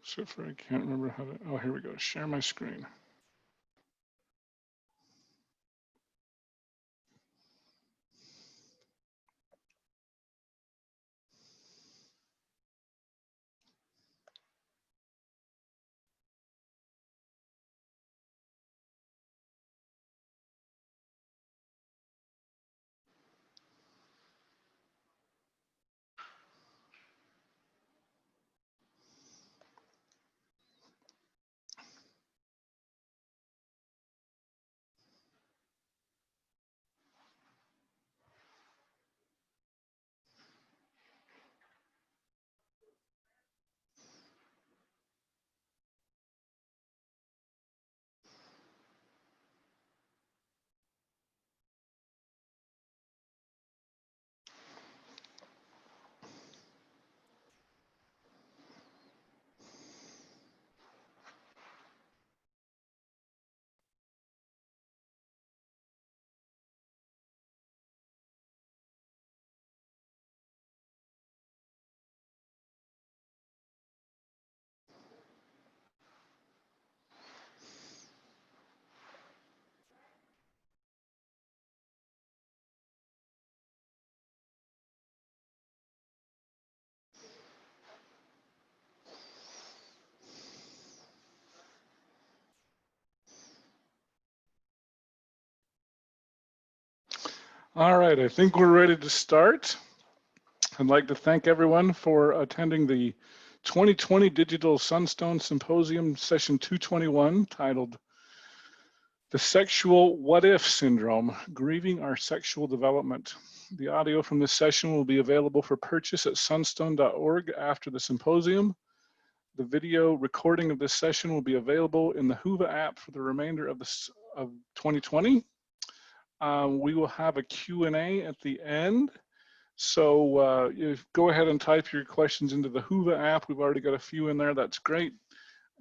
Except for I can't remember how to, oh, here we go, share my screen. All right, I think we're ready to start. I'd like to thank everyone for attending the 2020 Digital Sunstone Symposium Session 221, titled The Sexual What If Syndrome, Grieving Our Sexual Development. The audio from this session will be available for purchase at sunstone.org after the symposium. The video recording of this session will be available in the Whova app for the remainder of 2020. We will have a Q&A at the end. So go ahead and type your questions into the Whova app. We've already got a few in there. That's great.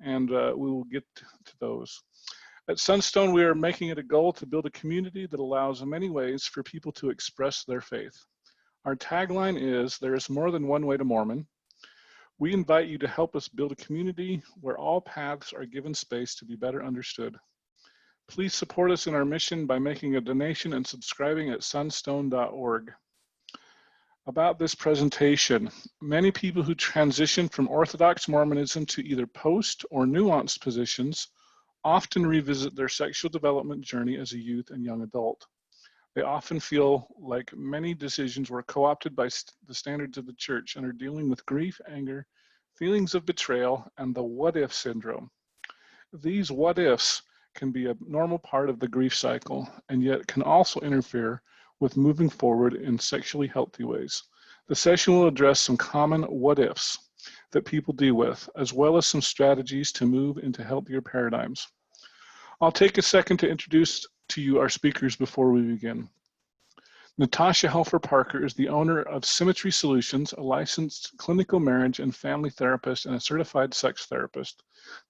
And we will get to those. At Sunstone, we are making it a goal to build a community that allows many ways for people to express their faith. Our tagline is, "There is more than one way to Mormon." We invite you to help us build a community where all paths are given space to be better understood. Please support us in our mission by making a donation and subscribing at sunstone.org. About this presentation, many people who transition from orthodox Mormonism to either post or nuanced positions often revisit their sexual development journey as a youth and young adult. They often feel like many decisions were co-opted by the standards of the church and are dealing with grief, anger, feelings of betrayal, and the what-if syndrome. These what-ifs can be a normal part of the grief cycle, and yet can also interfere with moving forward in sexually healthy ways. The session will address some common what-ifs that people deal with, as well as some strategies to move into healthier paradigms. I'll take a second to introduce to you our speakers before we begin. Natasha Helfer-Parker is the owner of Symmetry Solutions, a licensed clinical marriage and family therapist and a certified sex therapist.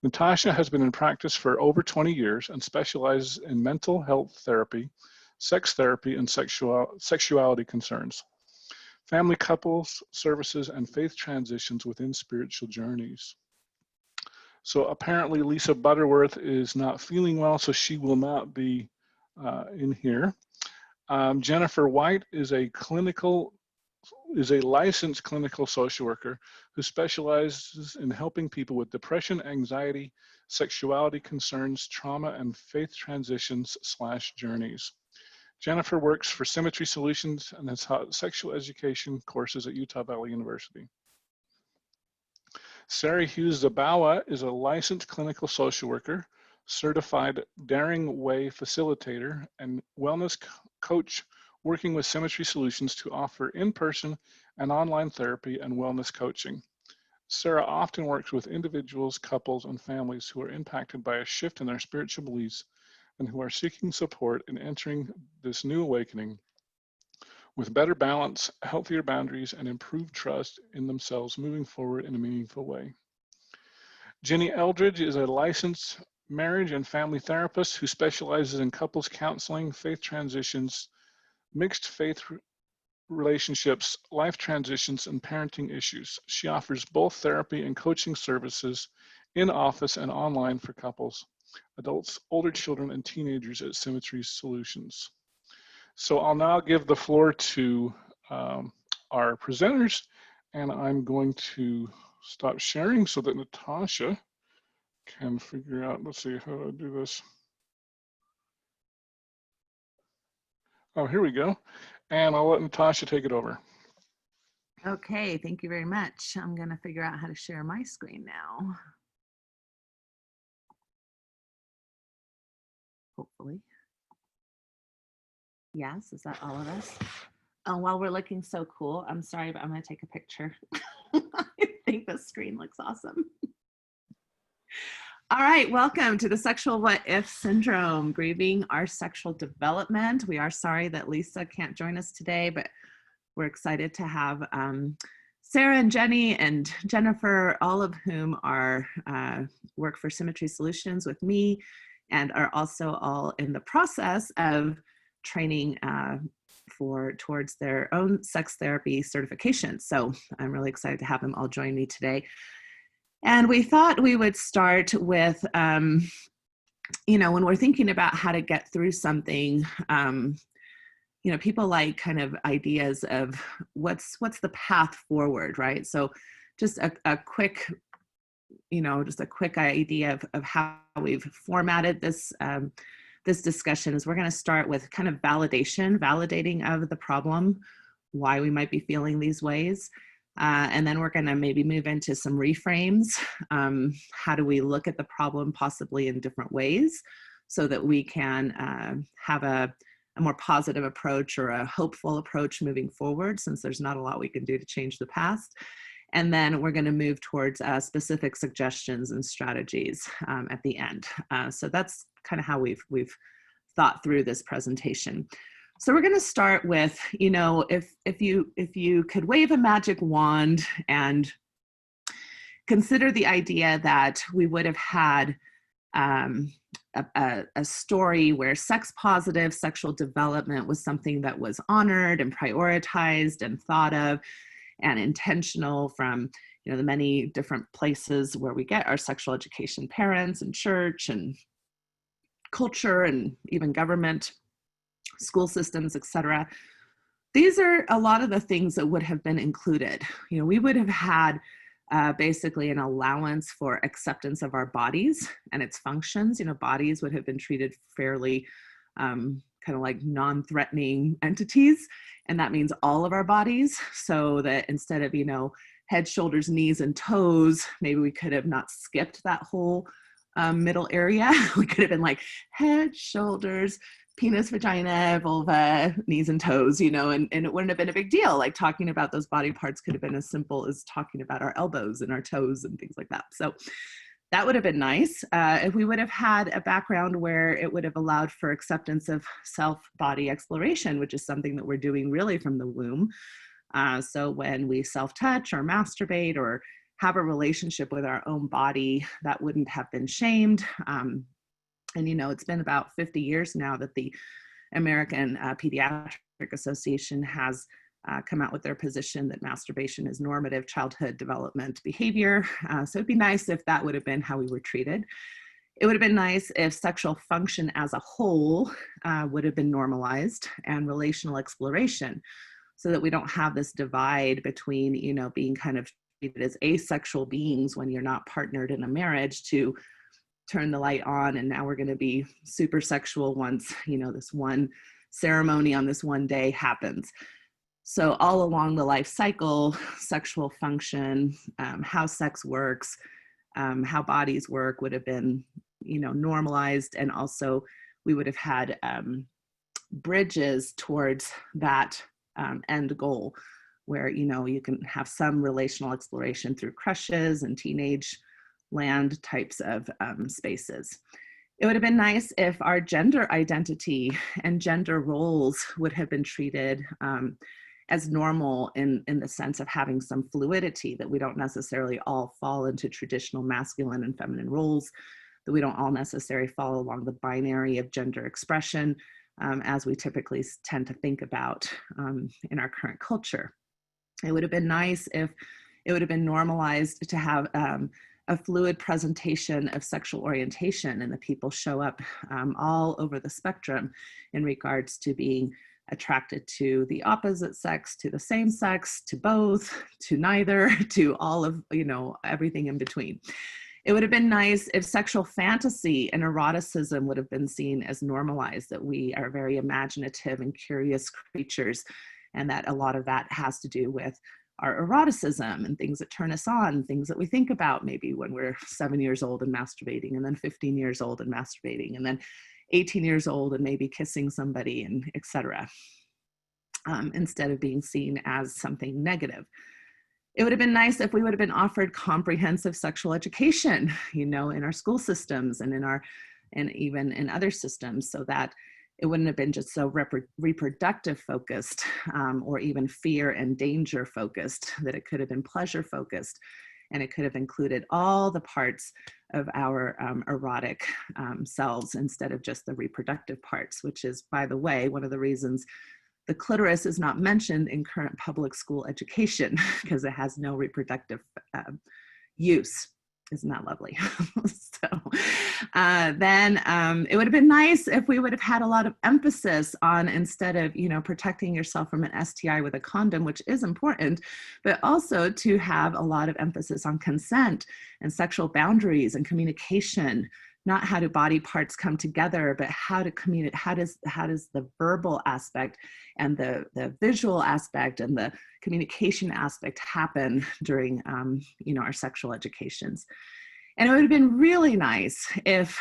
Natasha has been in practice for over 20 years and specializes in mental health therapy, sex therapy, and sexuality concerns, family couples services, and faith transitions within spiritual journeys. So apparently Lisa Butterworth is not feeling well, so she will not be in here. Jennifer White is a licensed clinical social worker who specializes in helping people with depression, anxiety, sexuality concerns, trauma, and faith transitions/journeys. Jennifer works for Symmetry Solutions and has taught sexual education courses at Utah Valley University. Sarah Hughes Zabawa is a licensed clinical social worker, certified Daring Way facilitator, and wellness coach working with Symmetry Solutions to offer in-person and online therapy and wellness coaching. Sarah often works with individuals, couples, and families who are impacted by a shift in their spiritual beliefs and who are seeking support in entering this new awakening with better balance, healthier boundaries, and improved trust in themselves moving forward in a meaningful way. Jenny Eldridge is a licensed marriage and family therapist who specializes in couples counseling, faith transitions, mixed faith relationships, life transitions, and parenting issues. She offers both therapy and coaching services in office and online for couples, adults, older children, and teenagers at Symmetry Solutions. So I'll now give the floor to our presenters, and I'm going to stop sharing so that Natasha can figure out, let's see how to do this. Oh, here we go. And I'll let Natasha take it over. Okay, thank you very much. I'm going to figure out how to share my screen now. Hopefully. Yes, is that all of us? While we're looking so cool, I'm sorry, but I'm going to take a picture. I think the screen looks awesome. All right, welcome to the Sexual What If Syndrome, Grieving Our Sexual Development. We are sorry that Lisa can't join us today, but we're excited to have Sarah and Jenny and Jennifer, all of whom are work for Symmetry Solutions with me and are also all in the process of training towards their own sex therapy certification. So I'm really excited to have them all join me today. And we thought we would start with, when we're thinking about how to get through something, people like kind of ideas of what's the path forward, right? So just a quick, just a quick idea of how we've formatted this, this discussion is we're going to start with kind of validating of the problem, why we might be feeling these ways. And then we're going to maybe move into some reframes. How do we look at the problem possibly in different ways so that we can have a more positive approach or a hopeful approach moving forward, since there's not a lot we can do to change the past. And then we're going to move towards specific suggestions and strategies at the end. So that's kind of how we've thought through this presentation. So we're going to start with, if you could wave a magic wand and consider the idea that we would have had a story where sex positive sexual development was something that was honored and prioritized and thought of and intentional from the many different places where we get our sexual education, parents and church and culture and even government, school systems, etc. These are a lot of the things that would have been included. We would have had basically an allowance for acceptance of our bodies and its functions. Bodies would have been treated fairly kind of like non-threatening entities. And that means all of our bodies. So that instead of, head, shoulders, knees, and toes, maybe we could have not skipped that whole middle area. We could have been like head, shoulders, penis, vagina, vulva, knees and toes, and it wouldn't have been a big deal. Like talking about those body parts could have been as simple as talking about our elbows and our toes and things like that. So that would have been nice if we would have had a background where it would have allowed for acceptance of self-body exploration, which is something that we're doing really from the womb. So when we self-touch or masturbate or have a relationship with our own body, that wouldn't have been shamed. And it's been about 50 years now that the American Pediatric Association has come out with their position that masturbation is normative childhood development behavior. So it'd be nice if that would have been how we were treated. It would have been nice if sexual function as a whole would have been normalized and relational exploration, so that we don't have this divide between, being kind of treated as asexual beings when you're not partnered in a marriage to turn the light on and now we're going to be super sexual once, this one ceremony on this one day happens. So all along the life cycle, sexual function, how sex works, how bodies work would have been, normalized. And also we would have had bridges towards that end goal where, you can have some relational exploration through crushes and teenage land types of spaces. It would have been nice if our gender identity and gender roles would have been treated as normal in the sense of having some fluidity, that we don't necessarily all fall into traditional masculine and feminine roles, that we don't all necessarily fall along the binary of gender expression, as we typically tend to think about in our current culture. It would have been nice if it would have been normalized to have a fluid presentation of sexual orientation, and that people show up all over the spectrum in regards to being attracted to the opposite sex, to the same sex, to both, to neither, to all of, everything in between. It would have been nice if sexual fantasy and eroticism would have been seen as normalized, that we are very imaginative and curious creatures, and that a lot of that has to do with our eroticism and things that turn us on, things that we think about maybe when we're 7 years old and masturbating, and then 15 years old and masturbating, and then 18 years old and maybe kissing somebody, and etc. Instead of being seen as something negative. It would have been nice if we would have been offered comprehensive sexual education, in our school systems and and even in other systems, so that it wouldn't have been just so reproductive focused or even fear and danger focused, that it could have been pleasure focused, and it could have included all the parts of our erotic selves instead of just the reproductive parts, which is, by the way, one of the reasons the clitoris is not mentioned in current public school education, because it has no reproductive use. Isn't that lovely? Then it would have been nice if we would have had a lot of emphasis on, instead of, protecting yourself from an STI with a condom, which is important, but also to have a lot of emphasis on consent and sexual boundaries and communication. Not how do body parts come together, but how to communicate. How does the verbal aspect and the visual aspect and the communication aspect happen during our sexual educations? And it would have been really nice if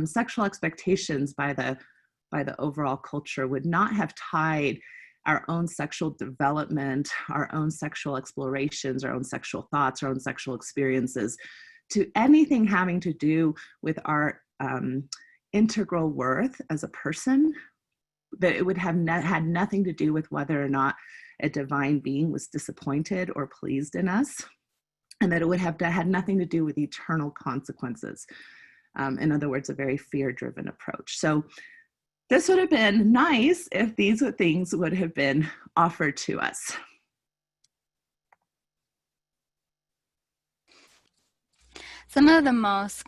sexual expectations by the overall culture would not have tied our own sexual development, our own sexual explorations, our own sexual thoughts, our own sexual experiences to anything having to do with our integral worth as a person, that it would have had nothing to do with whether or not a divine being was disappointed or pleased in us, and that it would have had nothing to do with eternal consequences. In other words, a very fear-driven approach. So this would have been nice if these things would have been offered to us. Some of the most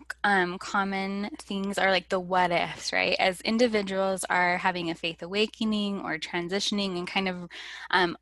common things are like the what ifs, right? As individuals are having a faith awakening or transitioning and kind of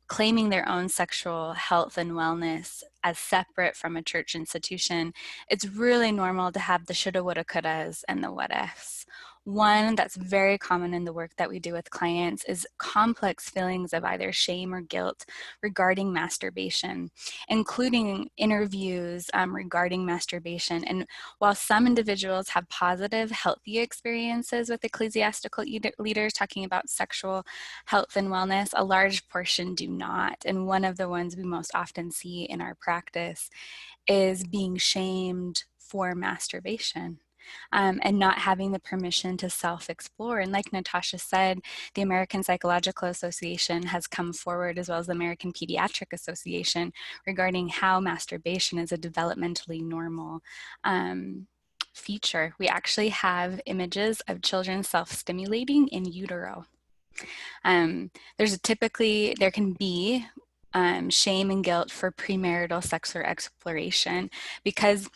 claiming their own sexual health and wellness as separate from a church institution, it's really normal to have the shoulda, woulda, couldas and the what ifs. One that's very common in the work that we do with clients is complex feelings of either shame or guilt regarding masturbation, including interviews regarding masturbation. And while some individuals have positive, healthy experiences with ecclesiastical leaders talking about sexual health and wellness, a large portion do not. And one of the ones we most often see in our practice is being shamed for masturbation. And not having the permission to self-explore. And like Natasha said, the American Psychological Association has come forward, as well as the American Pediatric Association, regarding how masturbation is a developmentally normal feature. We actually have images of children self-stimulating in utero. There can be shame and guilt for premarital sex or exploration, because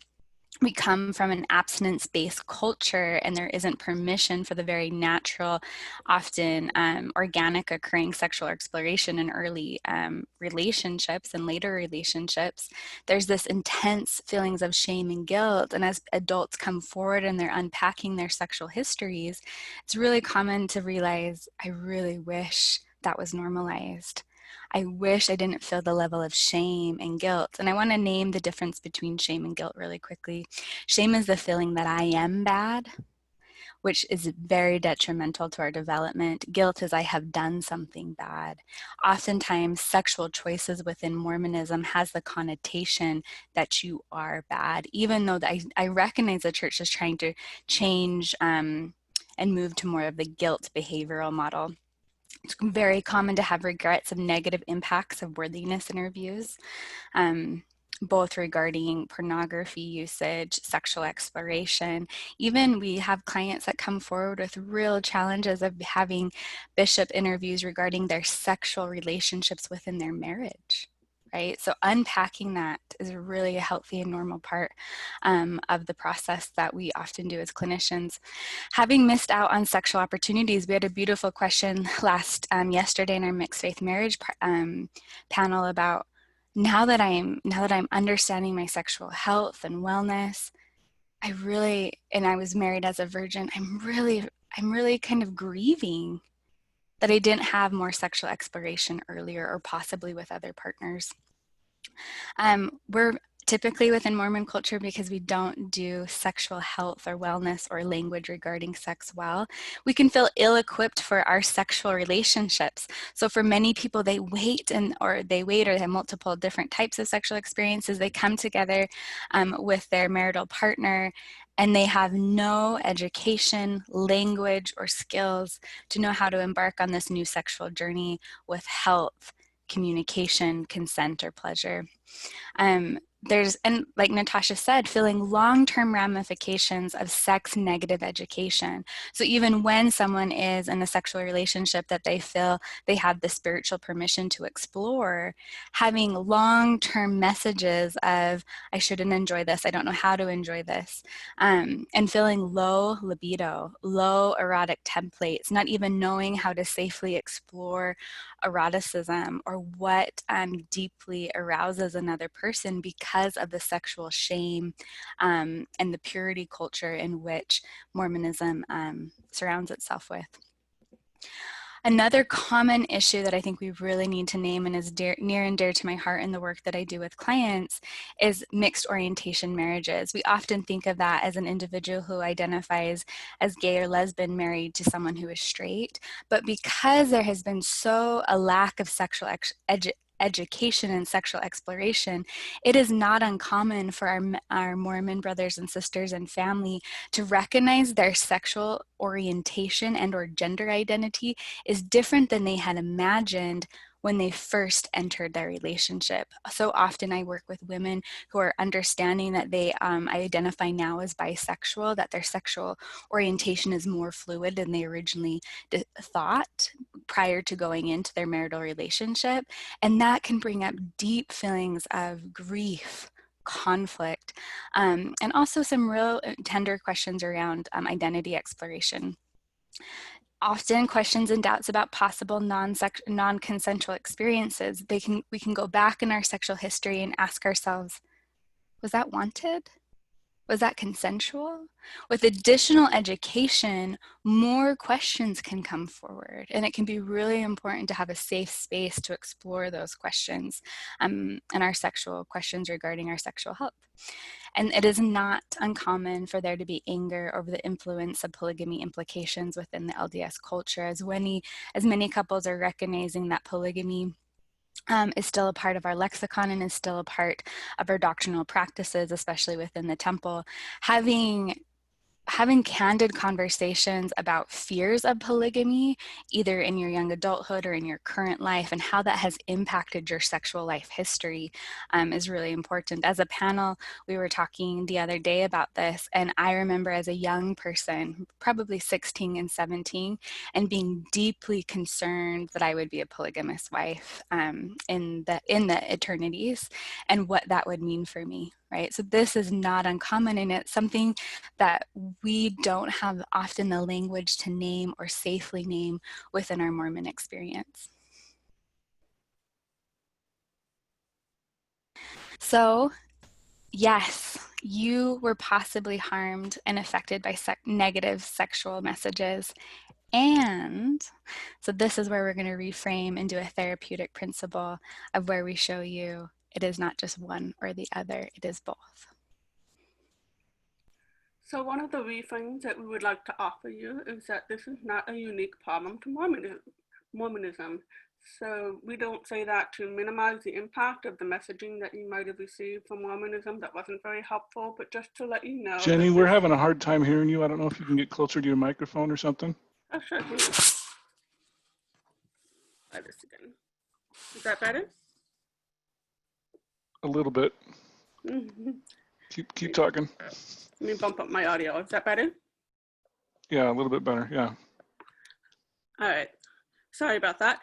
we come from an abstinence-based culture, and there isn't permission for the very natural, often organic occurring sexual exploration in early relationships and later relationships. There's this intense feelings of shame and guilt, and as adults come forward and they're unpacking their sexual histories, it's really common to realize, I really wish that was normalized. I wish I didn't feel the level of shame and guilt. And I want to name the difference between shame and guilt really quickly. Shame is the feeling that I am bad, which is very detrimental to our development. Guilt is I have done something bad. Oftentimes, sexual choices within Mormonism has the connotation that you are bad, even though I recognize the church is trying to change and move to more of the guilt behavioral model. It's very common to have regrets of negative impacts of worthiness interviews. both regarding pornography usage, sexual exploration. Even we have clients that come forward with real challenges of having bishop interviews regarding their sexual relationships within their marriage. Right? So unpacking that is really a healthy and normal part of the process that we often do as clinicians. Having missed out on sexual opportunities, we had a beautiful question yesterday in our mixed faith marriage panel about now that I'm understanding my sexual health and wellness, and I was married as a virgin, I'm really kind of grieving that I didn't have more sexual exploration earlier or possibly with other partners. We're typically within Mormon culture, because we don't do sexual health or wellness or language regarding sex well, we can feel ill-equipped for our sexual relationships. So for many people, they wait or they have multiple different types of sexual experiences. They come together with their marital partner, and they have no education, language, or skills to know how to embark on this new sexual journey with health, communication, consent, or pleasure. And like Natasha said, feeling long-term ramifications of sex negative education. So even when someone is in a sexual relationship that they feel they have the spiritual permission to explore, having long-term messages of, I shouldn't enjoy this, I don't know how to enjoy this, and feeling low libido, low erotic templates, not even knowing how to safely explore eroticism or what deeply arouses another person because of the sexual shame and the purity culture in which Mormonism surrounds itself with. Another common issue that I think we really need to name and is near and dear to my heart in the work that I do with clients is mixed orientation marriages. We often think of that as an individual who identifies as gay or lesbian married to someone who is straight, but because there has been a lack of sexual education and sexual exploration, it is not uncommon for our Mormon brothers and sisters and family to recognize their sexual orientation and or gender identity is different than they had imagined when they first entered their relationship. So often I work with women who are understanding that they identify now as bisexual, that their sexual orientation is more fluid than they originally thought prior to going into their marital relationship. And that can bring up deep feelings of grief, conflict, and also some real tender questions around identity exploration. Often questions and doubts about possible non-consensual experiences. We can go back in our sexual history and ask ourselves, was that wanted? Was that consensual? With additional education, more questions can come forward, and it can be really important to have a safe space to explore those questions and our sexual questions regarding our sexual health. And it is not uncommon for there to be anger over the influence of polygamy implications within the LDS culture, as many couples are recognizing that polygamy is still a part of our lexicon and is still a part of our doctrinal practices, especially within the temple. Having candid conversations about fears of polygamy, either in your young adulthood or in your current life, and how that has impacted your sexual life history is really important. As a panel, we were talking the other day about this, and I remember as a young person, probably 16 and 17, and being deeply concerned that I would be a polygamous wife in the eternities, and what that would mean for me. Right? So this is not uncommon, and it's something that we don't have often the language to name or safely name within our Mormon experience. So yes, you were possibly harmed and affected by negative sexual messages. And so this is where we're going to reframe and do a therapeutic principle of where we show you it is not just one or the other, it is both. So one of the reframes that we would like to offer you is that this is not a unique problem to Mormonism. So we don't say that to minimize the impact of the messaging that you might have received from Mormonism that wasn't very helpful, but just to let you know. Jenny, we're having a hard time hearing you. I don't know if you can get closer to your microphone or something. Oh, sure. Try this again. Is that better? A little bit. Keep talking. Let me bump up my audio. Is that better? Yeah, a little bit better. Yeah. All right. Sorry about that.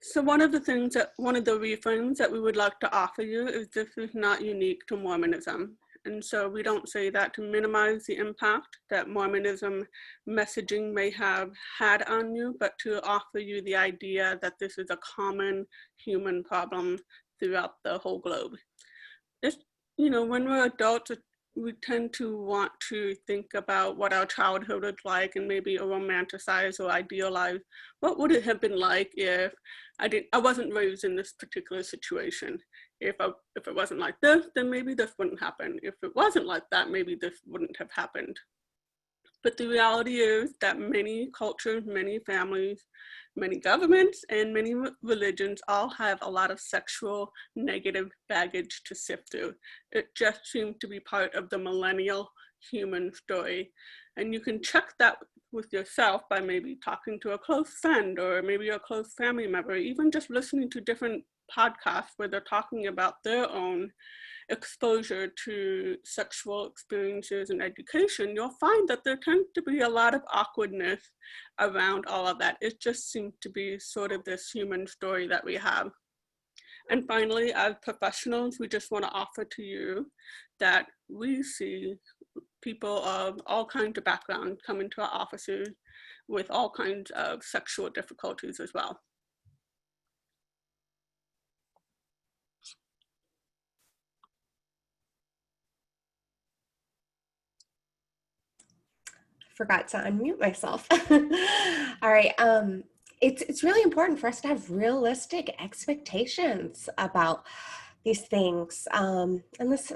So one of the reframes that we would like to offer you is this is not unique to Mormonism. And so we don't say that to minimize the impact that Mormonism messaging may have had on you, but to offer you the idea that this is a common human problem throughout the whole globe. It's, when we're adults, we tend to want to think about what our childhood was like and maybe romanticize or idealize what would it have been like if I wasn't raised in this particular situation. If it wasn't like this, then maybe this wouldn't happen. If it wasn't like that, maybe this wouldn't have happened. But the reality is that many cultures, many families, many governments, and many religions all have a lot of sexual negative baggage to sift through. It just seems to be part of the millennial human story. And you can check that with yourself by maybe talking to a close friend or maybe a close family member, even just listening to different podcasts where they're talking about their own exposure to sexual experiences and education. You'll find that there tends to be a lot of awkwardness around all of that. It just seems to be sort of this human story that we have. And finally, as professionals, we just want to offer to you that we see people of all kinds of backgrounds come into our offices with all kinds of sexual difficulties as well. Forgot to unmute myself. All right. It's really important for us to have realistic expectations about these things. And this,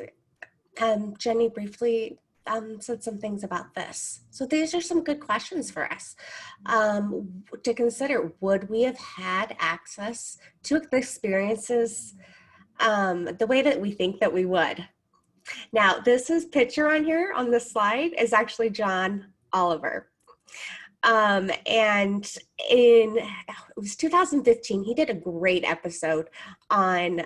Jenny briefly said some things about this. So these are some good questions for us to consider. Would we have had access to the experiences the way that we think that we would? Now, this picture on here on this slide is actually John Oliver. And it was 2015, he did a great episode on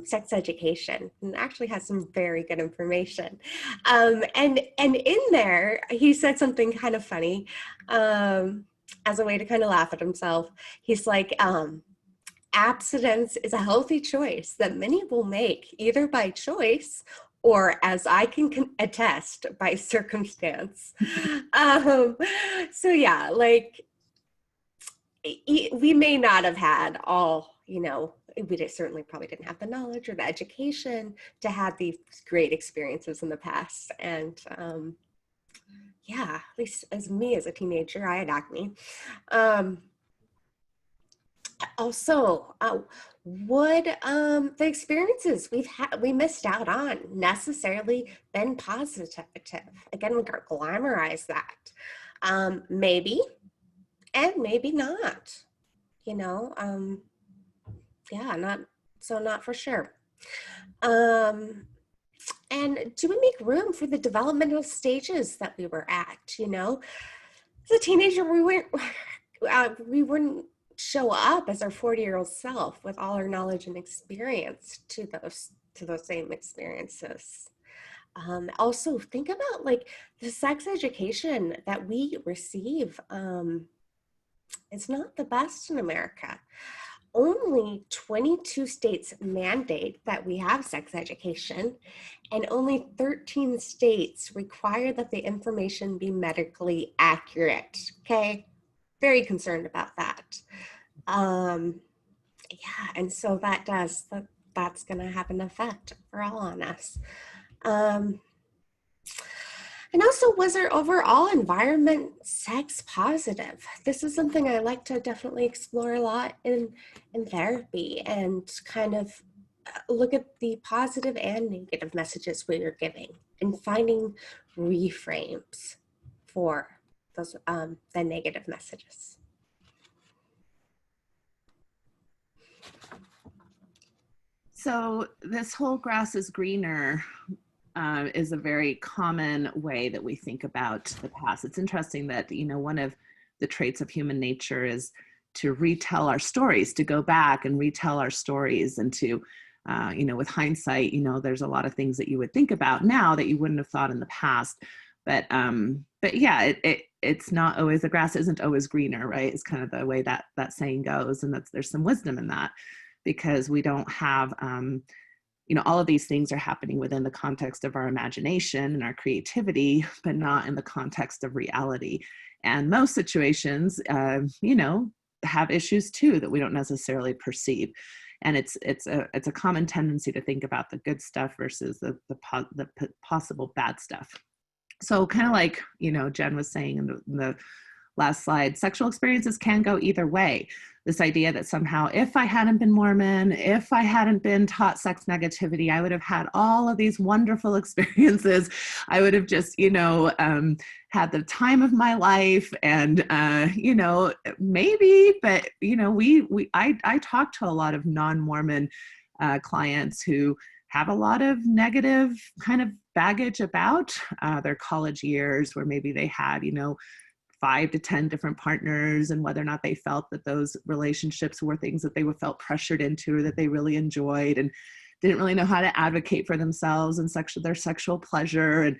sex education and actually has some very good information. And in there, he said something kind of funny as a way to kind of laugh at himself. He's like, abstinence is a healthy choice that many will make either by choice or, as I can attest, by circumstance. So yeah, like we may not have had all, we certainly probably didn't have the knowledge or the education to have these great experiences in the past. And yeah, at least as a teenager, I had acne. Also, would the experiences we missed out on necessarily been positive? Again, we can't glamorize that. Maybe, and maybe not. Yeah, not for sure. And do we make room for the developmental stages that we were at? As a teenager, we wouldn't show up as our 40-year-old self with all our knowledge and experience to those same experiences. Also, think about like the sex education that we receive. It's not the best in America. Only 22 states mandate that we have sex education, and only 13 states require that the information be medically accurate. Okay. Very concerned about that. Yeah, and so that's going to have an effect for all on us. And also, was our overall environment sex positive? This is something I like to definitely explore a lot in therapy and kind of look at the positive and negative messages we are giving and finding reframes for those the negative messages. So this whole grass is greener is a very common way that we think about the past. It's interesting that, one of the traits of human nature is to retell our stories, to go back and retell our stories and to with hindsight, there's a lot of things that you would think about now that you wouldn't have thought in the past. But yeah, it's not always, the grass isn't always greener, right? It's kind of the way that saying goes. And there's some wisdom in that, because we don't have, all of these things are happening within the context of our imagination and our creativity, but not in the context of reality. And most situations, have issues too that we don't necessarily perceive. And it's a common tendency to think about the good stuff versus the possible bad stuff. So kind of like, Jen was saying in the last slide, sexual experiences can go either way. This idea that somehow if I hadn't been Mormon, if I hadn't been taught sex negativity, I would have had all of these wonderful experiences. I would have just, had the time of my life, and, maybe, but, I talk to a lot of non-Mormon clients who have a lot of negative kind of baggage about their college years, where maybe they had, 5 to 10 different partners, and whether or not they felt that those relationships were things that they felt pressured into or that they really enjoyed, and didn't really know how to advocate for themselves and their sexual pleasure. And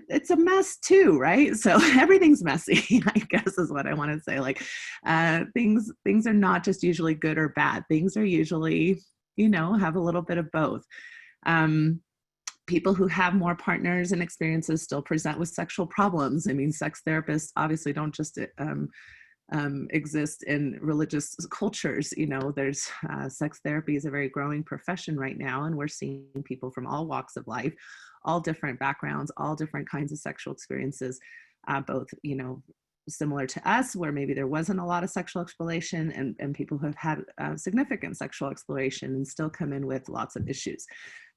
it's a mess too, right? So everything's messy, I guess is what I want to say. Like things are not just usually good or bad. Things are usually, have a little bit of both. People who have more partners and experiences still present with sexual problems. I mean, sex therapists obviously don't just exist in religious cultures. There's sex therapy is a very growing profession right now, and we're seeing people from all walks of life, all different backgrounds, all different kinds of sexual experiences, both, similar to us, where maybe there wasn't a lot of sexual exploration, and people who have had significant sexual exploration and still come in with lots of issues.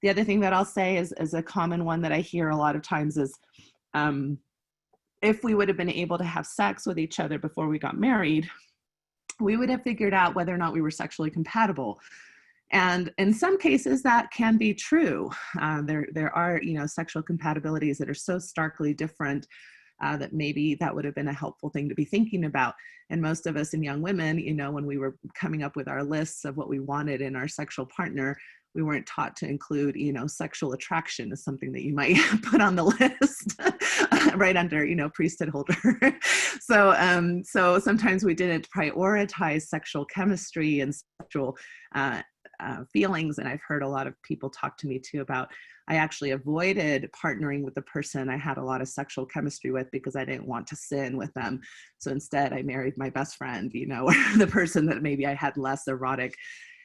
The other thing that I'll say is a common one that I hear a lot of times is, if we would have been able to have sex with each other before we got married, we would have figured out whether or not we were sexually compatible. And in some cases that can be true. There are, sexual compatibilities that are so starkly different that maybe that would have been a helpful thing to be thinking about. And most of us in young women, when we were coming up with our lists of what we wanted in our sexual partner, we weren't taught to include, sexual attraction as something that you might put on the list right under, priesthood holder. So sometimes we didn't prioritize sexual chemistry and sexual feelings. And I've heard a lot of people talk to me too about, I actually avoided partnering with the person I had a lot of sexual chemistry with because I didn't want to sin with them. So instead I married my best friend, or the person that maybe I had less erotic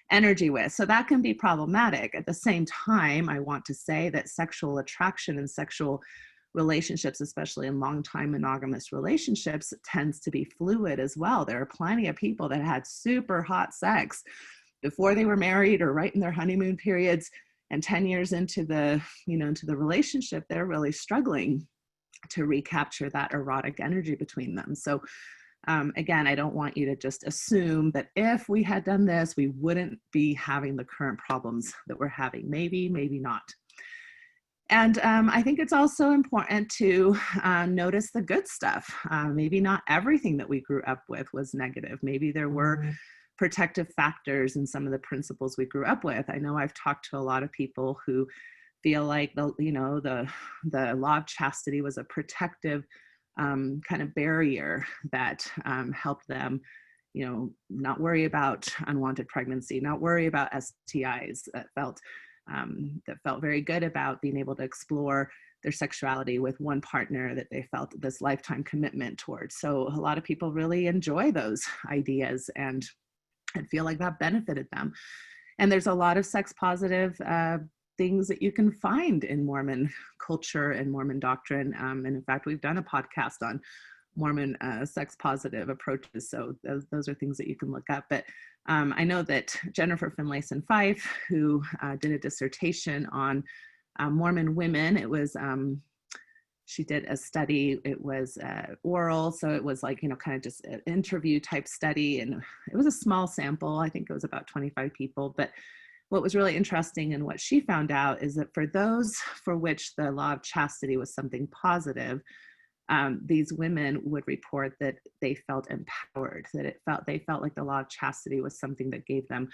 energy with. So that can be problematic. At the same time, I want to say that sexual attraction and sexual relationships, especially in long-time monogamous relationships, tends to be fluid as well. There are plenty of people that had super hot sex before they were married or right in their honeymoon periods, and 10 years into the, into the relationship, they're really struggling to recapture that erotic energy between them. So again, I don't want you to just assume that if we had done this, we wouldn't be having the current problems that we're having. Maybe, maybe not. And I think it's also important to notice the good stuff. Maybe not everything that we grew up with was negative. Maybe there were protective factors in some of the principles we grew up with. I know I've talked to a lot of people who feel like the law of chastity was a protective kind of barrier that helped them, not worry about unwanted pregnancy, not worry about STIs, that felt very good about being able to explore their sexuality with one partner that they felt this lifetime commitment towards. So a lot of people really enjoy those ideas and feel like that benefited them. And there's a lot of sex positive things that you can find in Mormon culture and Mormon doctrine. And in fact, we've done a podcast on Mormon sex positive approaches. So those are things that you can look up. But I know that Jennifer Finlayson Fife, who did a dissertation on Mormon women, it was, she did a study, it was oral. So it was like, kind of just an interview type study. And it was a small sample. I think it was about 25 people. But what was really interesting and what she found out is that for those for which the law of chastity was something positive, these women would report that they felt empowered, that they felt like the law of chastity was something that gave them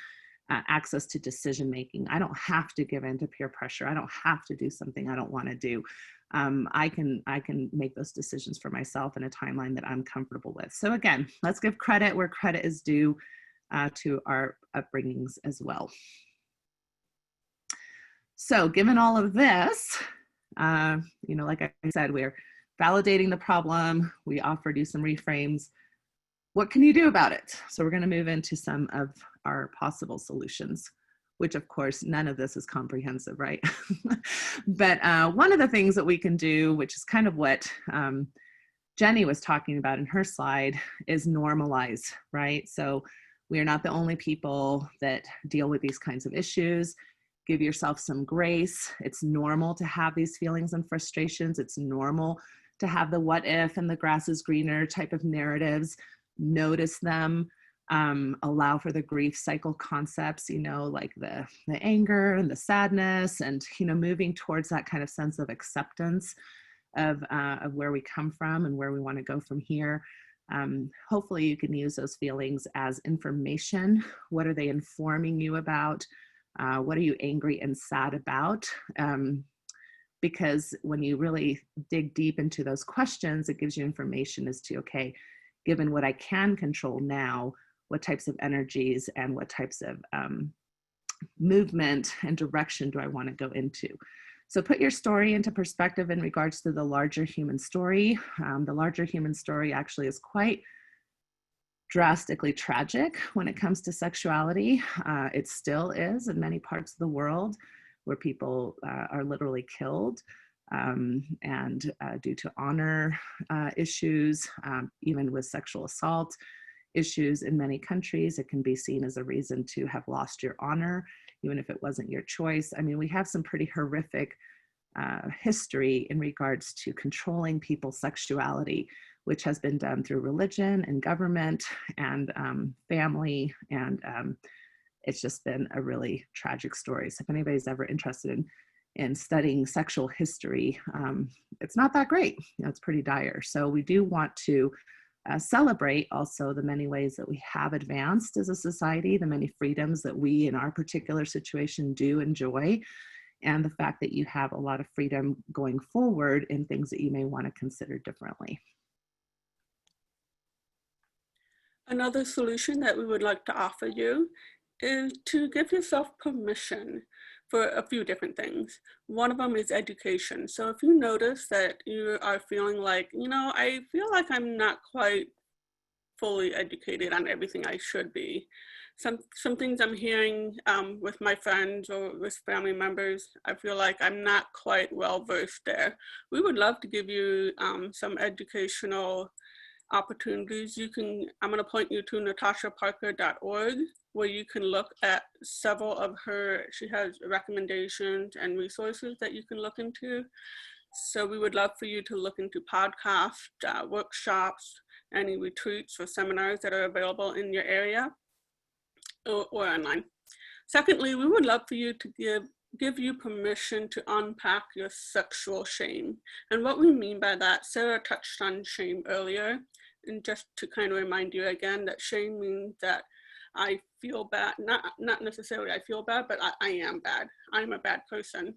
access to decision making. I don't have to give in to peer pressure. I don't have to do something I don't want to do. I can make those decisions for myself in a timeline that I'm comfortable with. So again, let's give credit where credit is due to our upbringings as well. So given all of this, like I said, we're validating the problem. We offered you some reframes. What can you do about it? So we're going to move into some of our possible solutions, which of course, none of this is comprehensive, right? But one of the things that we can do, which is kind of what Jenny was talking about in her slide, is normalize, right? So we are not the only people that deal with these kinds of issues. Give yourself some grace. It's normal to have these feelings and frustrations. It's normal to have the what if and the grass is greener type of narratives. Notice them, allow for the grief cycle concepts, like the anger and the sadness, and, moving towards that kind of sense of acceptance of where we come from and where we want to go from here. Hopefully you can use those feelings as information. What are they informing you about? What are you angry and sad about? Because when you really dig deep into those questions, it gives you information as to, okay, given what I can control now, what types of energies and what types of movement and direction do I want to go into? So put your story into perspective in regards to the larger human story. The larger human story actually is quite drastically tragic when it comes to sexuality. It still is in many parts of the world where people are literally killed. And due to honor issues, even with sexual assault issues in many countries, it can be seen as a reason to have lost your honor, even if it wasn't your choice. I mean, we have some pretty horrific history in regards to controlling people's sexuality, which has been done through religion and government and family. And it's just been a really tragic story. So if anybody's ever interested in studying sexual history, it's not that great. It's pretty dire. So we do want to celebrate also the many ways that we have advanced as a society, the many freedoms that we in our particular situation do enjoy, and the fact that you have a lot of freedom going forward in things that you may want to consider differently. Another solution that we would like to offer you is to give yourself permission for a few different things. One of them is education. So if you notice that you are feeling like, I feel like I'm not quite fully educated on everything I should be. Some things I'm hearing with my friends or with family members, I feel like I'm not quite well versed there. We would love to give you some educational opportunities. I'm going to point you to natashaparker.org, where you can look at several of she has recommendations and resources that you can look into. So we would love for you to look into podcasts, workshops, any retreats or seminars that are available in your area or online. Secondly, we would love for you to give you permission to unpack your sexual shame. And what we mean by that, Sarah touched on shame earlier. And just to kind of remind you again, that shame means that I feel bad, not necessarily I feel bad, but I am bad. I'm a bad person.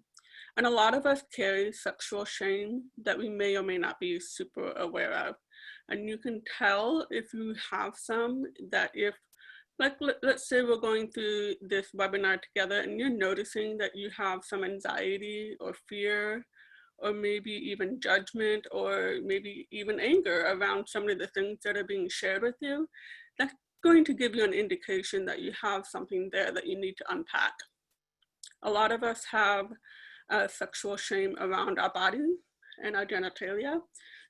And a lot of us carry sexual shame that we may or may not be super aware of. And you can tell if you have some, that if, like, let's say we're going through this webinar together and you're noticing that you have some anxiety or fear, or maybe even judgment, or maybe even anger around some of the things that are being shared with you, that's going to give you an indication that you have something there that you need to unpack. A lot of us have sexual shame around our bodies and our genitalia.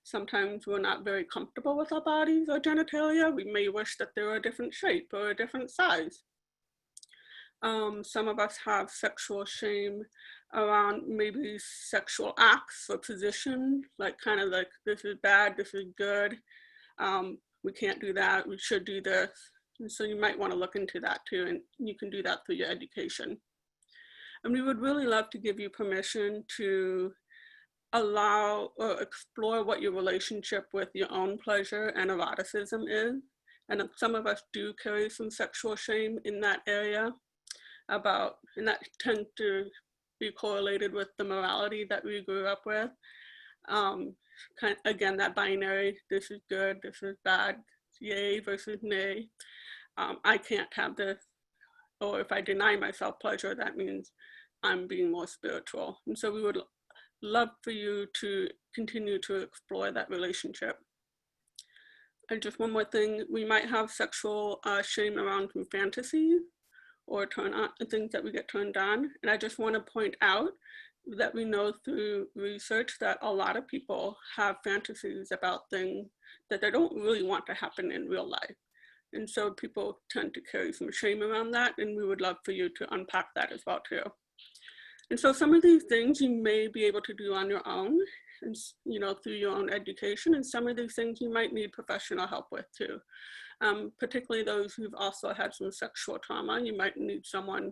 Sometimes we're not very comfortable with our bodies or genitalia. We may wish that they were a different shape or a different size. Some of us have sexual shame around maybe sexual acts or positions, like kind of like, this is bad, this is good, we can't do that, we should do this. And so you might want to look into that too, and you can do that through your education. And we would really love to give you permission to allow or explore what your relationship with your own pleasure and eroticism is. And some of us do carry some sexual shame in that area. about, and that tends to be correlated with the morality that we grew up with. Again, that binary, this is good, this is bad, yay versus nay. I can't have this, or if I deny myself pleasure, that means I'm being more spiritual. And so we would love for you to continue to explore that relationship. And just one more thing, we might have sexual shame around some fantasies or things that we get turned on. And I just want to point out that we know through research that a lot of people have fantasies about things that they don't really want to happen in real life. And so people tend to carry some shame around that, and we would love for you to unpack that as well too. And so some of these things you may be able to do on your own, and through your own education, and some of these things you might need professional help with too. Particularly those who've also had some sexual trauma, you might need someone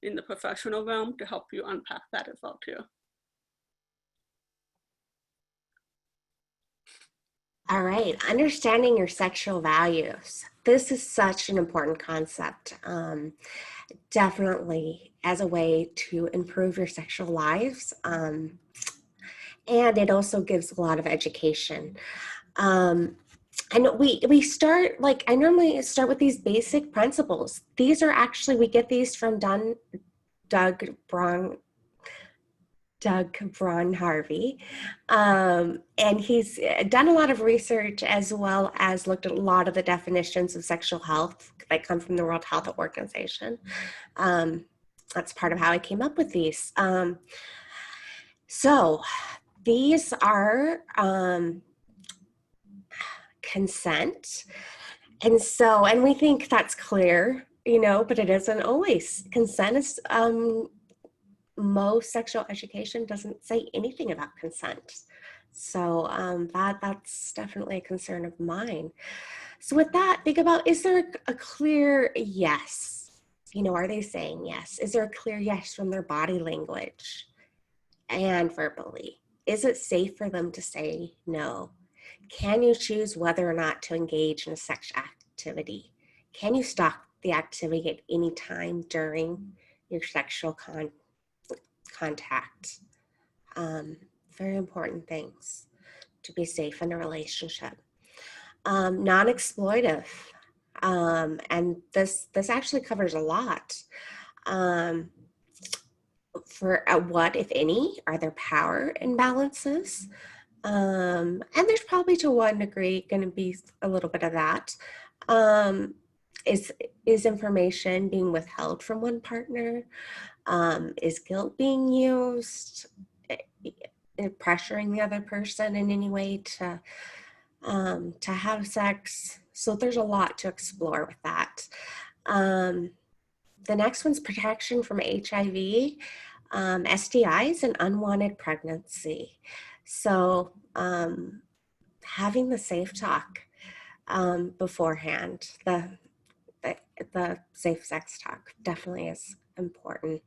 in the professional realm to help you unpack that as well too. All right, understanding your sexual values. This is such an important concept. Definitely as a way to improve your sexual lives. And it also gives a lot of education. And we start, like, I normally start with these basic principles. These are actually, we get these from Doug Braun Harvey. And he's done a lot of research as well as looked at a lot of the definitions of sexual health that come from the World Health Organization. That's part of how I came up with these. So these are consent. And we think that's clear, but it isn't always. Consent is, most sexual education doesn't say anything about consent. So that's definitely a concern of mine. So with that, think about, is there a clear yes? Are they saying yes? Is there a clear yes from their body language and verbally? Is it safe for them to say no? Can you choose whether or not to engage in a sex activity? Can you stop the activity at any time during your sexual contact? Very important things to be safe in a relationship. Non-exploitive, and this actually covers a lot. For what, if any, are there power imbalances? And there's probably to one degree going to be a little bit of that. Is information being withheld from one partner? Is guilt being used? Pressuring the other person in any way to have sex? So there's a lot to explore with that. The next one's protection from HIV, STIs, and unwanted pregnancy. So having the safe talk beforehand, the safe sex talk definitely is important,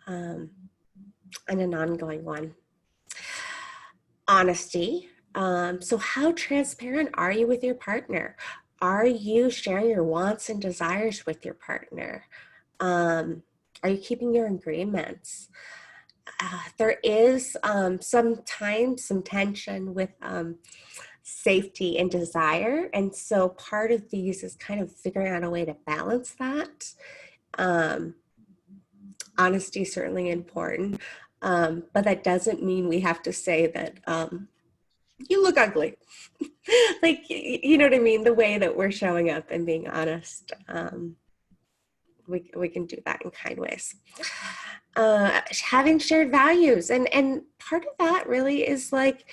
and an ongoing one. Honesty. So how transparent are you with your partner? Are you sharing your wants and desires with your partner? Are you keeping your agreements? There is sometimes some tension with safety and desire. And so part of these is kind of figuring out a way to balance that. Honesty is certainly important, but that doesn't mean we have to say that you look ugly. Like, you know what I mean? The way that we're showing up and being honest, we can do that in kind ways. Having shared values, and part of that really is like,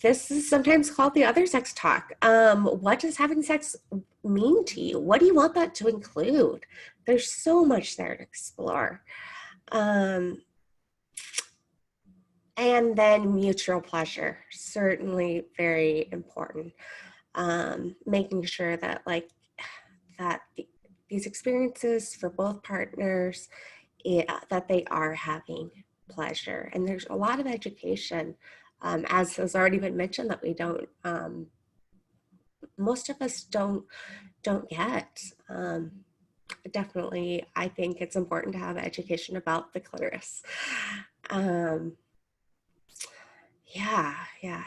this is sometimes called the other sex talk. What does having sex mean to you? What do you want that to include? There's so much there to explore. And then mutual pleasure, certainly very important. Making sure that these experiences for both partners, that they are having pleasure. And there's a lot of education, as has already been mentioned, that we don't, most of us don't get. definitely, I think it's important to have education about the clitoris. Um, yeah.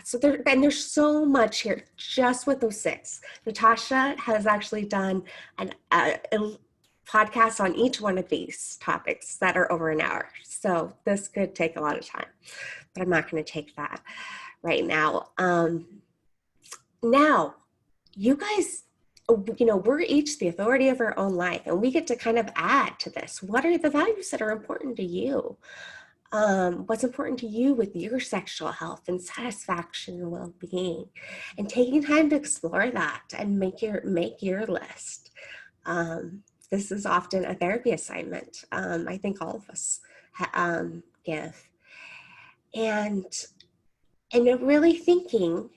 So there's so much here just with those 6. Natasha has actually done a podcast on each one of these topics that are over an hour. So this could take a lot of time, but I'm not going to take that right now. Now, you guys, we're each the authority of our own life, and we get to kind of add to this. What are the values that are important to you? What's important to you with your sexual health and satisfaction and well-being, and taking time to explore that and make your list. This is often a therapy assignment. I think all of us give, and really thinking,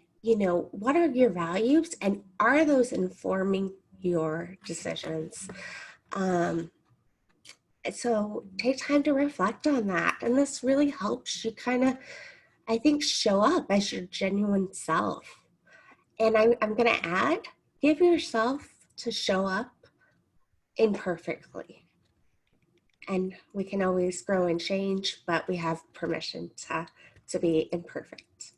what are your values, and are those informing your decisions? So take time to reflect on that. And this really helps you kind of, I think, show up as your genuine self. And I'm going to add, give yourself to show up imperfectly. And we can always grow and change, but we have permission to be imperfect.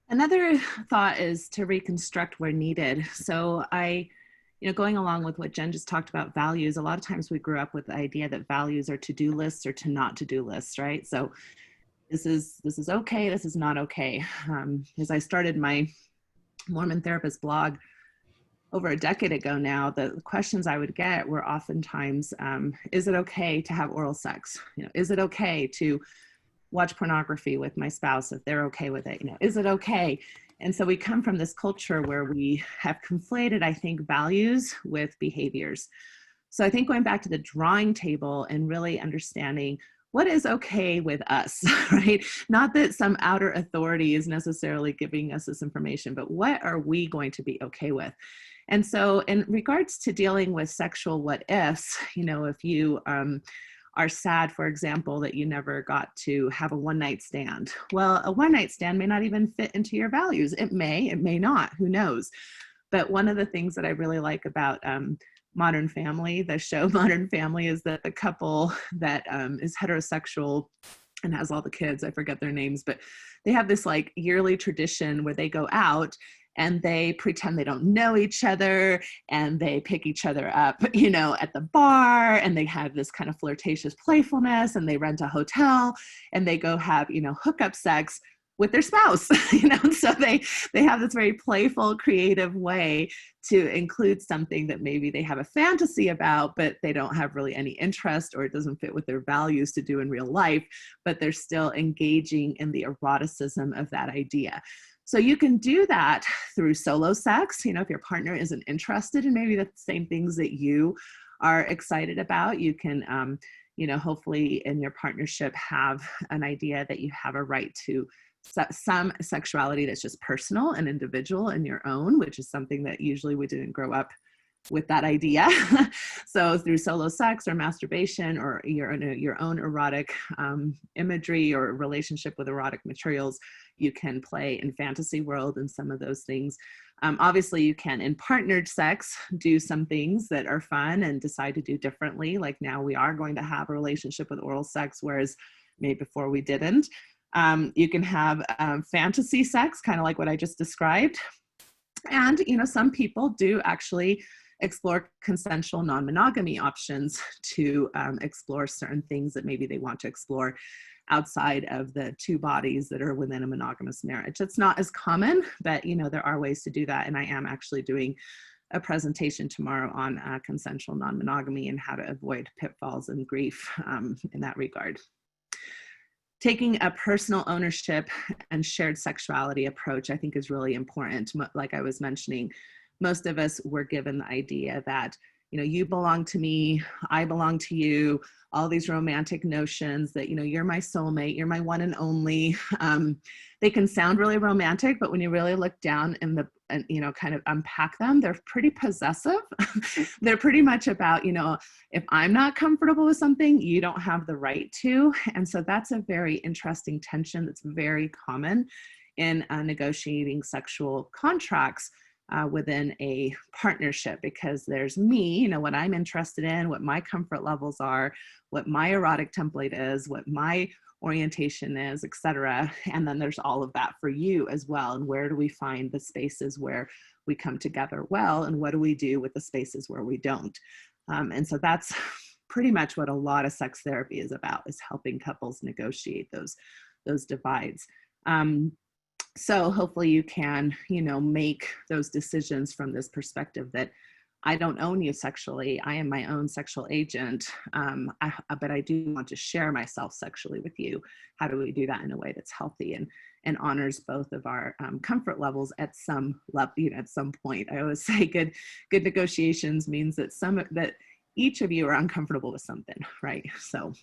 Another thought is to reconstruct where needed. So going along with what Jen just talked about, values, a lot of times we grew up with the idea that values are to-do lists or to not to-do lists, right? So this is okay, this is not okay. As I started my Mormon therapist blog over a decade ago now, the questions I would get were oftentimes, is it okay to have oral sex? Is it okay to watch pornography with my spouse if they're okay with it? Is it okay? And so we come from this culture where we have conflated, I think, values with behaviors. So I think going back to the drawing table and really understanding what is okay with us, right? Not that some outer authority is necessarily giving us this information, but what are we going to be okay with? And so in regards to dealing with sexual what ifs, if you are sad, for example, that you never got to have a one-night stand. Well, a one-night stand may not even fit into your values. It may not, who knows? But one of the things that I really like about Modern Family, the show Modern Family, is that the couple that is heterosexual and has all the kids, I forget their names, but they have this like yearly tradition where they go out and they pretend they don't know each other, and they pick each other up, at the bar, and they have this kind of flirtatious playfulness, and they rent a hotel, and they go have, hookup sex with their spouse, so they have this very playful, creative way to include something that maybe they have a fantasy about, but they don't have really any interest, or it doesn't fit with their values to do in real life, but they're still engaging in the eroticism of that idea. So you can do that through solo sex, if your partner isn't interested in maybe the same things that you are excited about. You can, hopefully in your partnership have an idea that you have a right to some sexuality that's just personal and individual and your own, which is something that usually we didn't grow up with that idea. So through solo sex or masturbation or your own erotic imagery or relationship with erotic materials, you can play in fantasy world and some of those things. Obviously, you can, in partnered sex, do some things that are fun and decide to do differently. Like now we are going to have a relationship with oral sex, whereas maybe before we didn't. You can have fantasy sex, kind of like what I just described. And, some people do actually explore consensual non-monogamy options to explore certain things that maybe they want to explore outside of the two bodies that are within a monogamous marriage. It's not as common, but there are ways to do that. And I am actually doing a presentation tomorrow on consensual non-monogamy and how to avoid pitfalls and grief in that regard. Taking a personal ownership and shared sexuality approach, I think, is really important. Like I was mentioning, most of us were given the idea that, you belong to me, I belong to you, all these romantic notions that, you're my soulmate, you're my one and only. They can sound really romantic, but when you really look down and kind of unpack them, they're pretty possessive. They're pretty much about, if I'm not comfortable with something, you don't have the right to. And so that's a very interesting tension that's very common in negotiating sexual contracts. within a partnership, because there's me, you know, what I'm interested in, what my comfort levels are, what my erotic template is, what my orientation is, etc. And then there's all of that for you as well. And where do we find the spaces where we come together well, and what do we do with the spaces where we don't? And so that's pretty much what a lot of sex therapy is about, is helping couples negotiate those divides. So hopefully you can, you know, make those decisions from this perspective that I don't own you sexually. I am my own sexual agent, but I do want to share myself sexually with you. How do we do that in a way that's healthy and honors both of our comfort levels at some level, you know, at some point? I always say good negotiations means that that each of you are uncomfortable with something, right? So,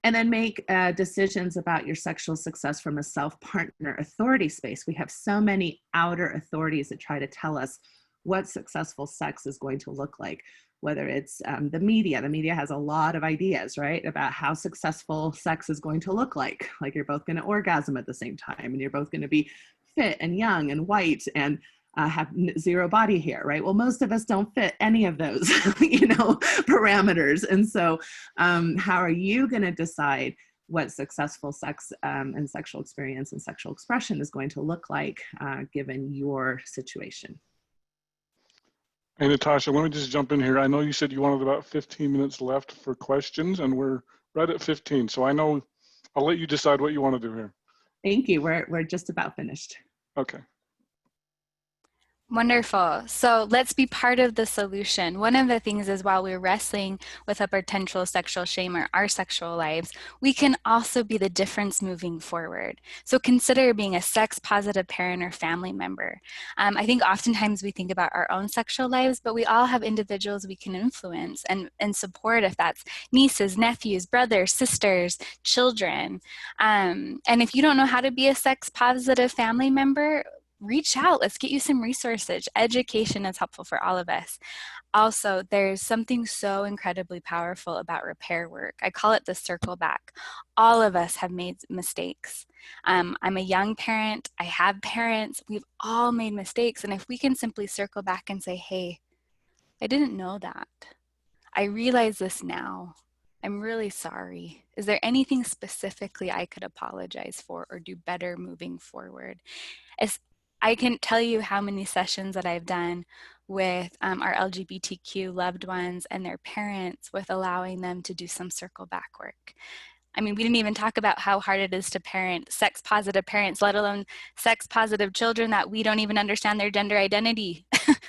and then make decisions about your sexual success from a self-partner authority space. We have so many outer authorities that try to tell us what successful sex is going to look like, whether it's the media. The media has a lot of ideas, right, about how successful sex is going to look like you're both going to orgasm at the same time, and you're both going to be fit and young and white and have zero body hair, right? Well, most of us don't fit any of those, you know, parameters. And so how are you going to decide what successful sex and sexual experience and sexual expression is going to look like given your situation? Hey, Natasha, let me just jump in here. I know you said you wanted about 15 minutes left for questions, and we're right at 15. So I know I'll let you decide what you want to do here. Thank you. We're just about finished. Okay. Wonderful. So let's be part of the solution. One of the things is, while we're wrestling with a potential sexual shame or our sexual lives, we can also be the difference moving forward. So consider being a sex positive parent or family member. I think oftentimes we think about our own sexual lives, but we all have individuals we can influence and support, if that's nieces, nephews, brothers, sisters, children. And if you don't know how to be a sex positive family member, reach out. Let's get you some resources. Education is helpful for all of us. Also, there's something so incredibly powerful about repair work. I call it the circle back. All of us have made mistakes. I'm a young parent. I have parents. We've all made mistakes. And if we can simply circle back and say, hey, I didn't know that. I realize this now. I'm really sorry. Is there anything specifically I could apologize for or do better moving forward? I can tell you how many sessions that I've done with our LGBTQ loved ones and their parents, with allowing them to do some circle back work. I mean, we didn't even talk about how hard it is to parent sex positive parents, let alone sex positive children that we don't even understand their gender identity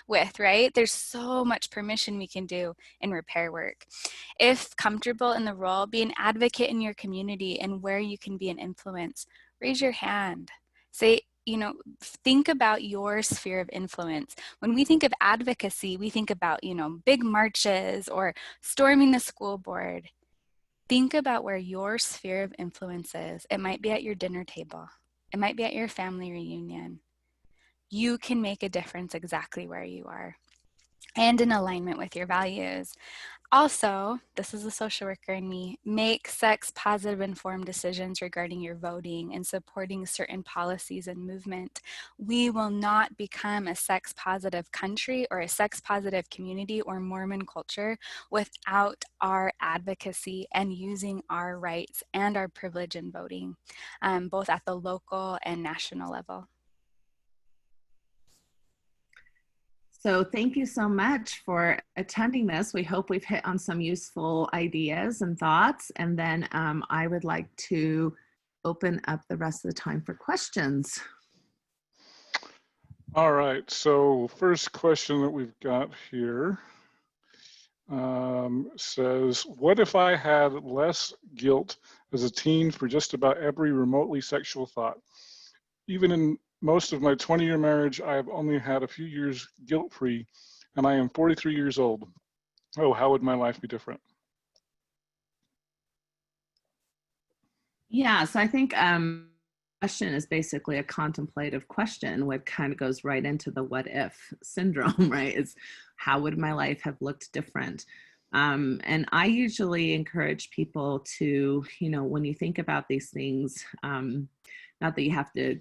with, right? There's so much permission we can do in repair work. If comfortable in the role, be an advocate in your community and where you can be an influence. Raise your hand. Say, you know, think about your sphere of influence. When we think of advocacy, we think about, you know, big marches or storming the school board. Think about where your sphere of influence is. It might be at your dinner table. It might be at your family reunion. You can make a difference exactly where you are and in alignment with your values. Also, this is a social worker in me, make sex positive informed decisions regarding your voting and supporting certain policies and movement. We will not become a sex positive country or a sex positive community or Mormon culture without our advocacy and using our rights and our privilege in voting, both at the local and national level. So thank you so much for attending this. We hope we've hit on some useful ideas and thoughts. And then I would like to open up the rest of the time for questions. All right, so first question that we've got here says, what if I had less guilt as a teen for just about every remotely sexual thought? Even in most of my 20-year marriage, I have only had a few years guilt-free, and I am 43 years old. Oh, how would my life be different? Yeah, so I think question is basically a contemplative question, what kind of goes right into the what if syndrome, right? Is how would my life have looked different? And I usually encourage people to, you know, when you think about these things, not that you have to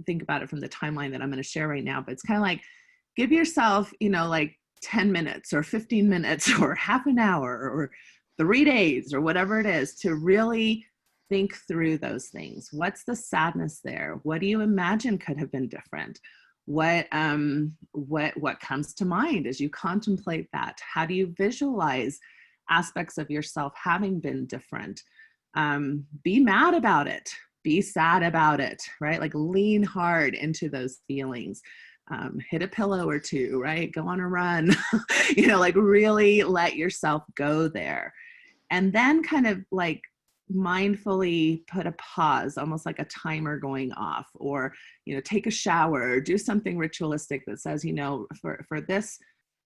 think about it from the timeline that I'm going to share right now, but it's kind of like, give yourself, like 10 minutes or 15 minutes or half an hour or 3 days or whatever it is to really think through those things. What's the sadness there? What do you imagine could have been different? What comes to mind as you contemplate that? How do you visualize aspects of yourself having been different? Be mad about it. Be sad about it, right? Like lean hard into those feelings. Hit a pillow or two, right? Go on a run, like really let yourself go there. And then kind of like mindfully put a pause, almost like a timer going off, or, take a shower or do something ritualistic that says,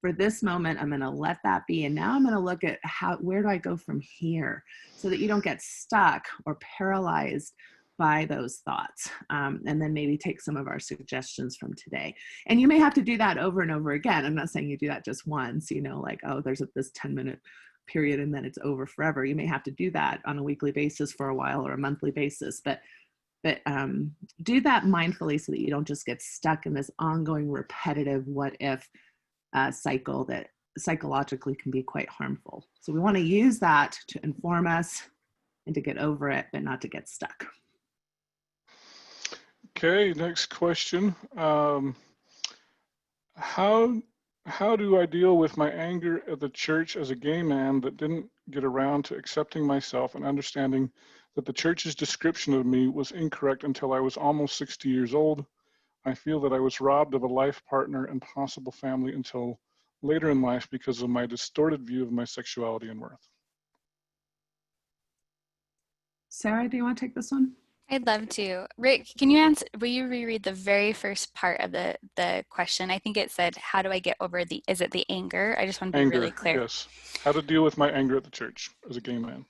for this moment, I'm going to let that be. And now I'm going to look at where do I go from here, so that you don't get stuck or paralyzed by those thoughts. And then maybe take some of our suggestions from today. And you may have to do that over and over again. I'm not saying you do that just once, like, oh, there's this 10-minute period and then it's over forever. You may have to do that on a weekly basis for a while or a monthly basis, but do that mindfully so that you don't just get stuck in this ongoing repetitive what if cycle that psychologically can be quite harmful. So we want to use that to inform us and to get over it, but not to get stuck. Okay, next question. How do I deal with my anger at the church as a gay man that didn't get around to accepting myself and understanding that the church's description of me was incorrect until I was almost 60 years old? I feel that I was robbed of a life partner and possible family until later in life because of my distorted view of my sexuality and worth. Sarah, do you want to take this one? I'd love to. Rick, can you answer, will you reread the very first part of the question? I think it said, how do I get over is it the anger? I just want to be really clear. Yes. How to deal with my anger at the church as a gay man.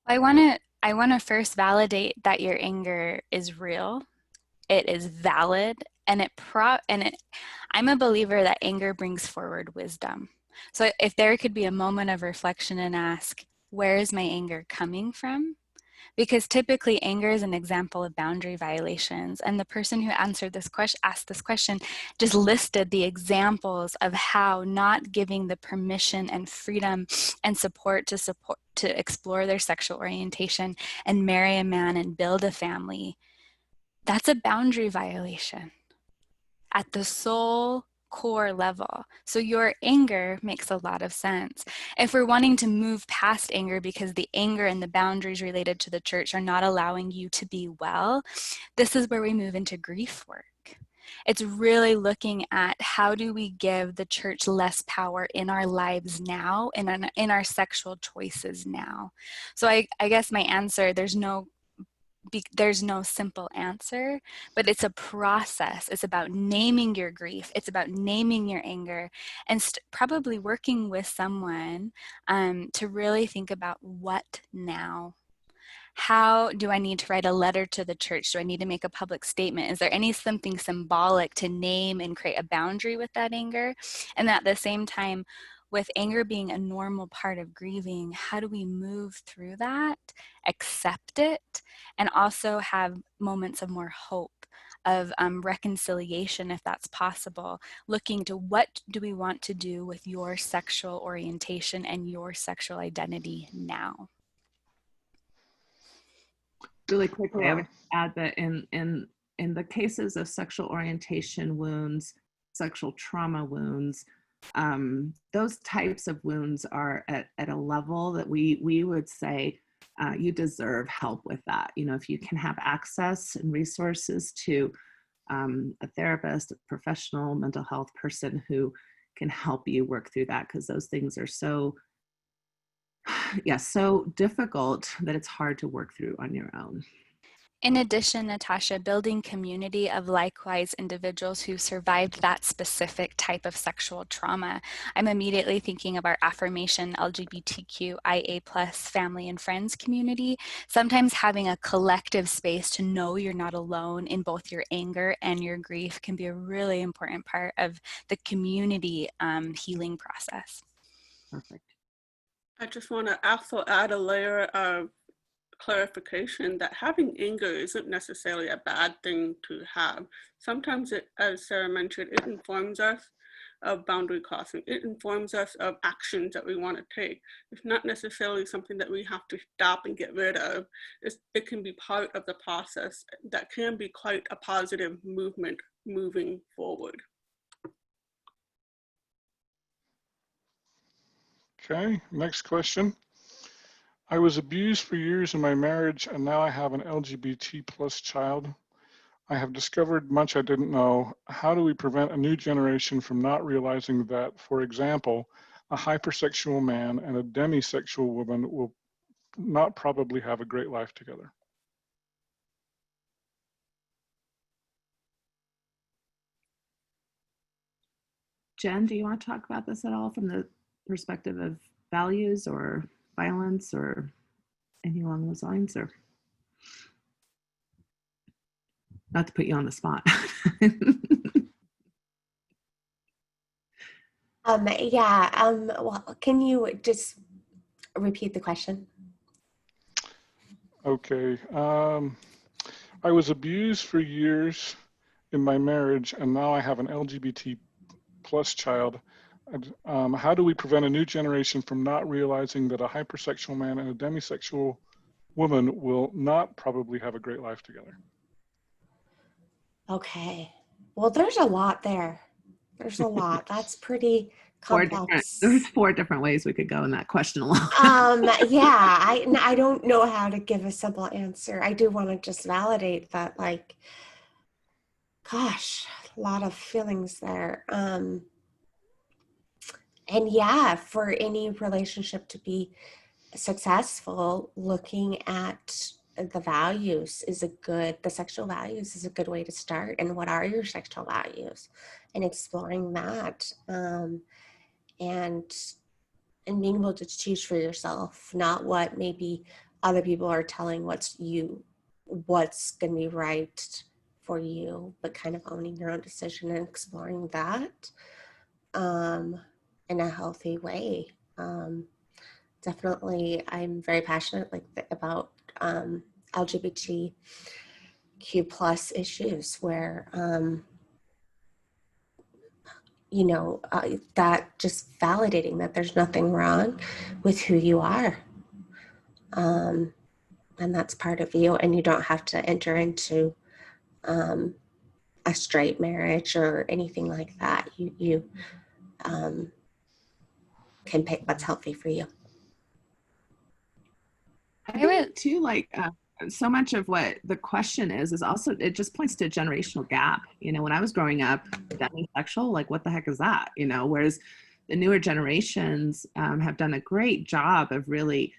I want to first validate that your anger is real. It is valid, and I'm a believer that anger brings forward wisdom. So if there could be a moment of reflection and ask, where is my anger coming from? Because typically anger is an example of boundary violations. And the person who asked this question just listed the examples of how not giving the permission and freedom and support to explore their sexual orientation and marry a man and build a family, that's a boundary violation at the soul core level. So your anger makes a lot of sense. If we're wanting to move past anger because the anger and the boundaries related to the church are not allowing you to be well, this is where we move into grief work. It's really looking at how do we give the church less power in our lives now and in our sexual choices now. So I guess my answer, there's no simple answer, but it's a process. It's about naming your grief. It's about naming your anger, and probably working with someone to really think about what now. How do I need to write a letter to the church? Do I need to make a public statement? Is there something symbolic to name and create a boundary with that anger? And at the same time, with anger being a normal part of grieving, how do we move through that, accept it, and also have moments of more hope, of reconciliation if that's possible, looking to what do we want to do with your sexual orientation and your sexual identity now? Really quickly, I would add that in the cases of sexual orientation wounds, sexual trauma wounds, those types of wounds are at a level that we would say you deserve help with that. If you can have access and resources to a therapist, a professional mental health person who can help you work through that, because those things are so difficult that it's hard to work through on your own. In addition, Natasha, building community of likewise individuals who survived that specific type of sexual trauma. I'm immediately thinking of our affirmation LGBTQIA+ family and friends community. Sometimes having a collective space to know you're not alone in both your anger and your grief can be a really important part of the community healing process. Perfect. I just want to also add a layer of clarification that having anger isn't necessarily a bad thing to have. Sometimes it, as Sarah mentioned, it informs us of boundary crossing. It informs us of actions that we want to take. It's not necessarily something that we have to stop and get rid of. It can be part of the process that can be quite a positive movement moving forward. Okay, next question. I was abused for years in my marriage, and now I have an LGBT plus child. I have discovered much I didn't know. How do we prevent a new generation from not realizing that, for example, a hypersexual man and a demisexual woman will not probably have a great life together? Jen, do you want to talk about this at all from the perspective of values or violence or anything along those lines? Or not to put you on the spot. Well, can you just repeat the question? Okay. I was abused for years in my marriage, and now I have an LGBT plus child. How do we prevent a new generation from not realizing that a hypersexual man and a demisexual woman will not probably have a great life together? Okay. Well, there's a lot there. There's a lot. That's pretty complex. There's 4 different ways we could go in that question alone. Yeah, I don't know how to give a simple answer. I do want to just validate that, like, gosh, a lot of feelings there. And yeah, for any relationship to be successful, looking at the values is the sexual values is a good way to start. And what are your sexual values? And exploring that. And being able to choose for yourself, not what maybe other people are telling what's going to be right for you, but kind of owning your own decision and exploring that in a healthy way. Definitely, I'm very passionate about LGBTQ plus issues where that just validating that there's nothing wrong with who you are. And that's part of you, and you don't have to enter into a straight marriage or anything like that. You can pick what's healthy for you. I think too, like so much of what the question is also, it just points to a generational gap. When I was growing up, demisexual, like what the heck is that? Whereas the newer generations have done a great job of really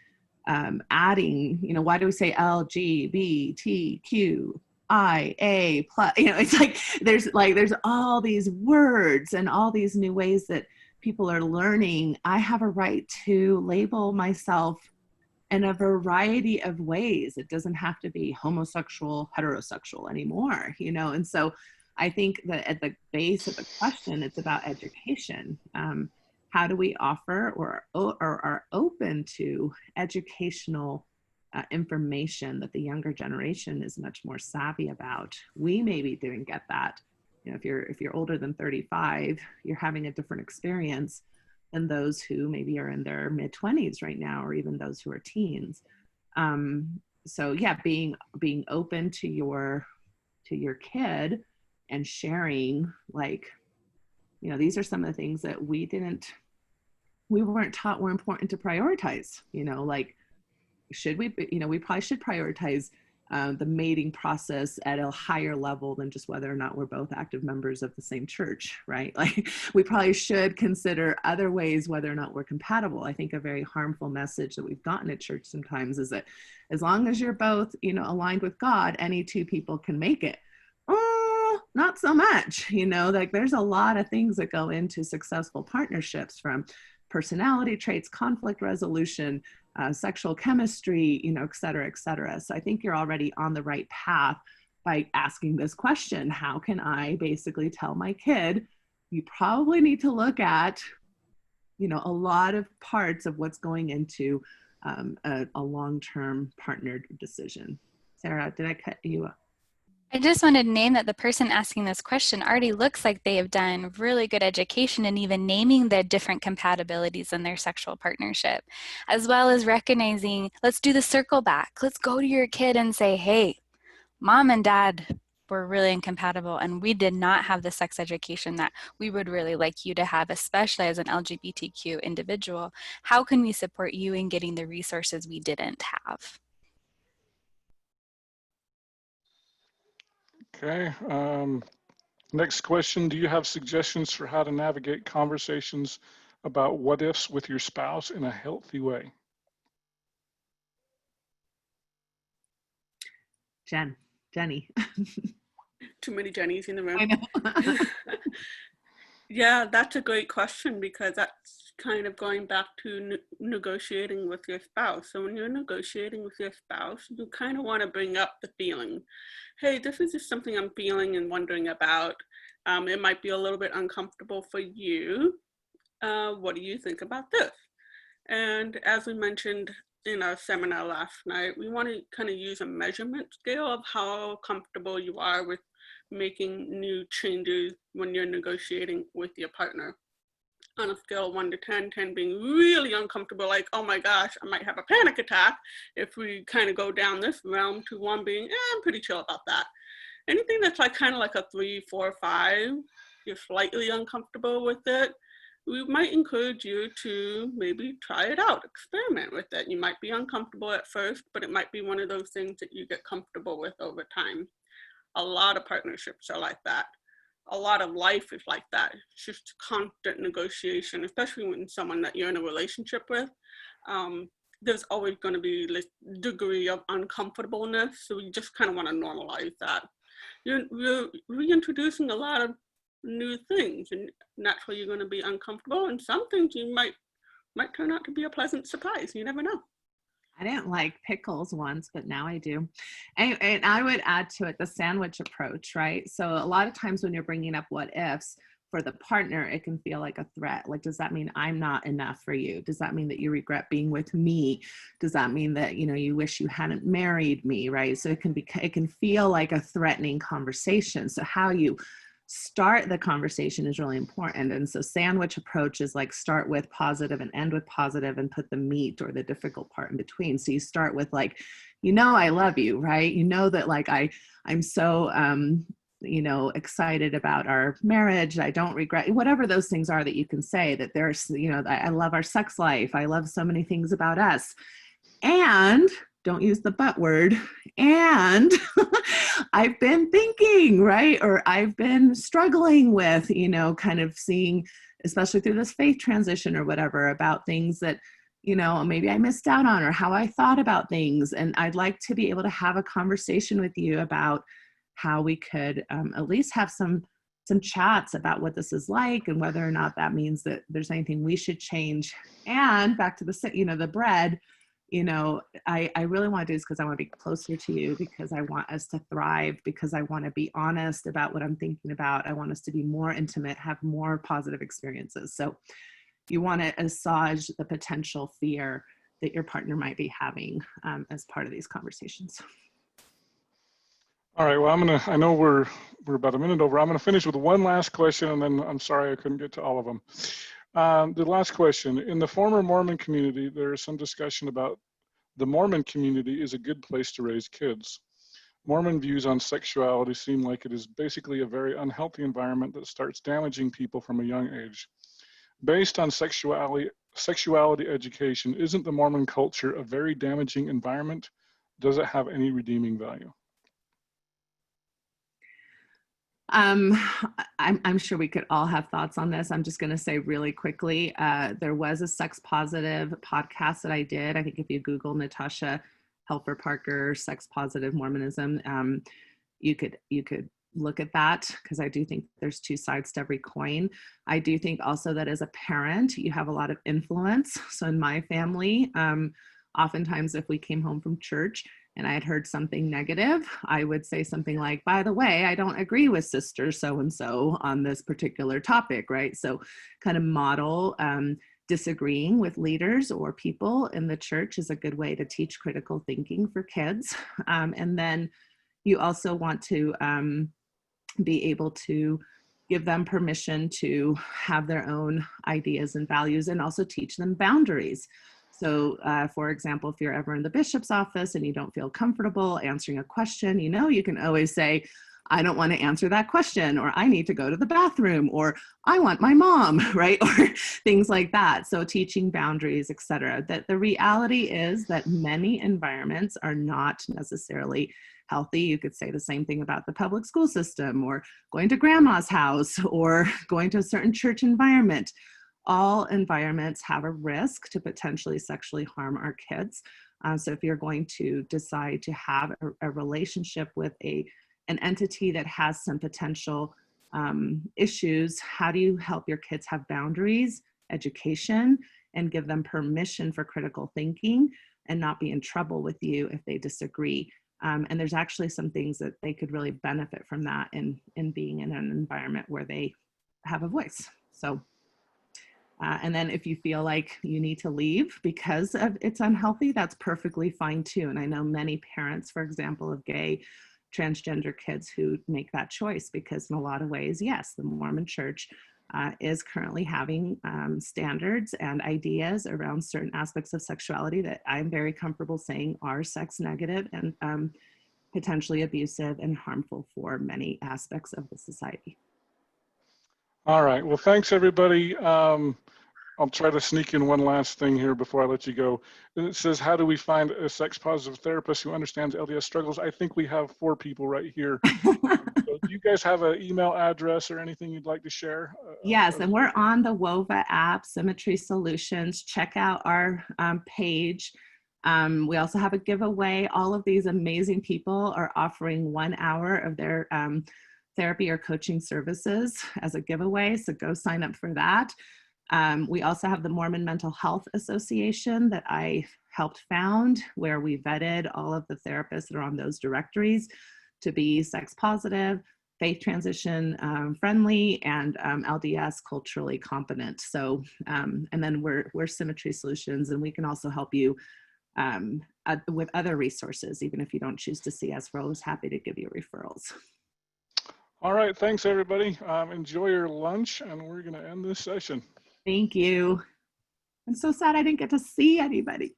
adding, why do we say LGBTQIA plus? It's like there's all these words and all these new ways that people are learning. I have a right to label myself in a variety of ways. It doesn't have to be homosexual, heterosexual anymore, and so I think that at the base of the question, it's about education. How do we offer or are open to educational information that the younger generation is much more savvy about? We maybe didn't get that. If you're older than 35, you're having a different experience than those who maybe are in their mid-20s right now, or even those who are teens. So yeah, being open to your kid and sharing, these are some of the things that we weren't taught were important to prioritize. Should we, we probably should prioritize the mating process at a higher level than just whether or not we're both active members of the same church, right? We probably should consider other ways whether or not we're compatible. I think a very harmful message that we've gotten at church sometimes is that as long as you're both, aligned with God, any 2 people can make it. Oh, not so much, there's a lot of things that go into successful partnerships, from personality traits, conflict resolution, sexual chemistry, et cetera, et cetera. So I think you're already on the right path by asking this question. How can I basically tell my kid, you probably need to look at, a lot of parts of what's going into a long-term partnered decision. Sarah, did I cut you up? I just wanted to name that the person asking this question already looks like they have done really good education in even naming the different compatibilities in their sexual partnership, as well as recognizing, let's do the circle back. Let's go to your kid and say, hey, mom and dad were really incompatible and we did not have the sex education that we would really like you to have, especially as an LGBTQ individual. How can we support you in getting the resources we didn't have? Okay. Next question. Do you have suggestions for how to navigate conversations about what ifs with your spouse in a healthy way? Jenny. Too many Jennies in the room. I know. Yeah, that's a great question, because that's kind of going back to negotiating with your spouse. So when you're negotiating with your spouse, you kind of want to bring up the feeling. Hey, this is just something I'm feeling and wondering about. It might be a little bit uncomfortable for you. What do you think about this? And as we mentioned in our seminar last night, we want to kind of use a measurement scale of how comfortable you are with making new changes when you're negotiating with your partner. On a scale of 1 to 10, 10 being really uncomfortable, like, oh my gosh, I might have a panic attack if we kind of go down this realm, to 1 being, I'm pretty chill about that. Anything that's like kind of like a 3, 4, 5, you're slightly uncomfortable with it, we might encourage you to maybe try it out, experiment with it. You might be uncomfortable at first, but it might be one of those things that you get comfortable with over time. A lot of partnerships are like that. A lot of life is like that. It's just constant negotiation, especially when someone that you're in a relationship with. There's always going to be this degree of uncomfortableness, so we just kind of want to normalize that. You're reintroducing a lot of new things, and naturally you're going to be uncomfortable, and some things you might turn out to be a pleasant surprise. You never know. I didn't like pickles once, but now I do. And I would add to it the sandwich approach, right? So a lot of times when you're bringing up what ifs for the partner, it can feel like a threat. Like, does that mean I'm not enough for you? Does that mean that you regret being with me? Does that mean that, you know, you wish you hadn't married me, right? So it can feel like a threatening conversation. So how you start the conversation is really important. And so sandwich approach is like start with positive and end with positive and put the meat or the difficult part in between. So you start with like, you know, I love you, right? You know that like I'm so you know, excited about our marriage. I don't regret, whatever those things are that you can say, that there's, you know, I love our sex life. I love so many things about us. And don't use the but word. And I've been thinking, right? Or I've been struggling with, you know, kind of seeing, especially through this faith transition or whatever, about things that, you know, maybe I missed out on, or how I thought about things. And I'd like to be able to have a conversation with you about how we could at least have some chats about what this is like, and whether or not that means that there's anything we should change. And back to the, you know, the bread, you know, I really want to do this because I want to be closer to you, because I want us to thrive, because I want to be honest about what I'm thinking about. I want us to be more intimate, have more positive experiences. So you want to assuage the potential fear that your partner might be having as part of these conversations. All right, well, I know we're about a minute over. I'm gonna finish with one last question, and then I'm sorry I couldn't get to all of them. The last question, in the former Mormon community, there is some discussion about the Mormon community is a good place to raise kids. Mormon views on sexuality seem like it is basically a very unhealthy environment that starts damaging people from a young age. Based on sexuality education, isn't the Mormon culture a very damaging environment? Does it have any redeeming value? I'm sure we could all have thoughts on this. I'm just going to say really quickly, there was a sex positive podcast that I did. I think if you Google Natasha Helfer Parker, sex positive Mormonism, you could look at that, because I do think there's two sides to every coin. I do think also that as a parent, you have a lot of influence. So in my family, oftentimes if we came home from church and I had heard something negative, I would say something like, by the way, I don't agree with sister so-and-so on this particular topic, right? So kind of model disagreeing with leaders or people in the church is a good way to teach critical thinking for kids. And then you also want to be able to give them permission to have their own ideas and values, and also teach them boundaries. So for example, if you're ever in the bishop's office and you don't feel comfortable answering a question, you can always say, I don't want to answer that question, or I need to go to the bathroom, or I want my mom, right? Or things like that. So teaching boundaries, etc. That the reality is that many environments are not necessarily healthy. You could say the same thing about the public school system, or going to grandma's house, or going to a certain church environment. All environments have a risk to potentially sexually harm our kids. So if you're going to decide to have a relationship with an entity that has some potential issues, how do you help your kids have boundaries, education, and give them permission for critical thinking and not be in trouble with you if they disagree? And there's actually some things that they could really benefit from that in being in an environment where they have a voice. So, and then if you feel like you need to leave because it's unhealthy, that's perfectly fine too. And I know many parents, for example, of gay, transgender kids who make that choice, because in a lot of ways, yes, the Mormon Church is currently having standards and ideas around certain aspects of sexuality that I'm very comfortable saying are sex negative and potentially abusive and harmful for many aspects of the society. All right. Well, thanks, everybody. I'll try to sneak in one last thing here before I let you go. It says, how do we find a sex-positive therapist who understands LDS struggles? I think we have 4 people right here. So do you guys have an email address or anything you'd like to share? Yes, and we're on the WOVA app, Symmetry Solutions. Check out our page. We also have a giveaway. All of these amazing people are offering 1 hour of their therapy or coaching services as a giveaway, so go sign up for that. We also have the Mormon Mental Health Association that I helped found, where we vetted all of the therapists that are on those directories to be sex positive, faith transition friendly, and LDS culturally competent. So, and then we're Symmetry Solutions, and we can also help you with other resources, even if you don't choose to see us. We're always happy to give you referrals. All right, thanks everybody. Enjoy your lunch, and we're going to end this session. Thank you. I'm so sad I didn't get to see anybody.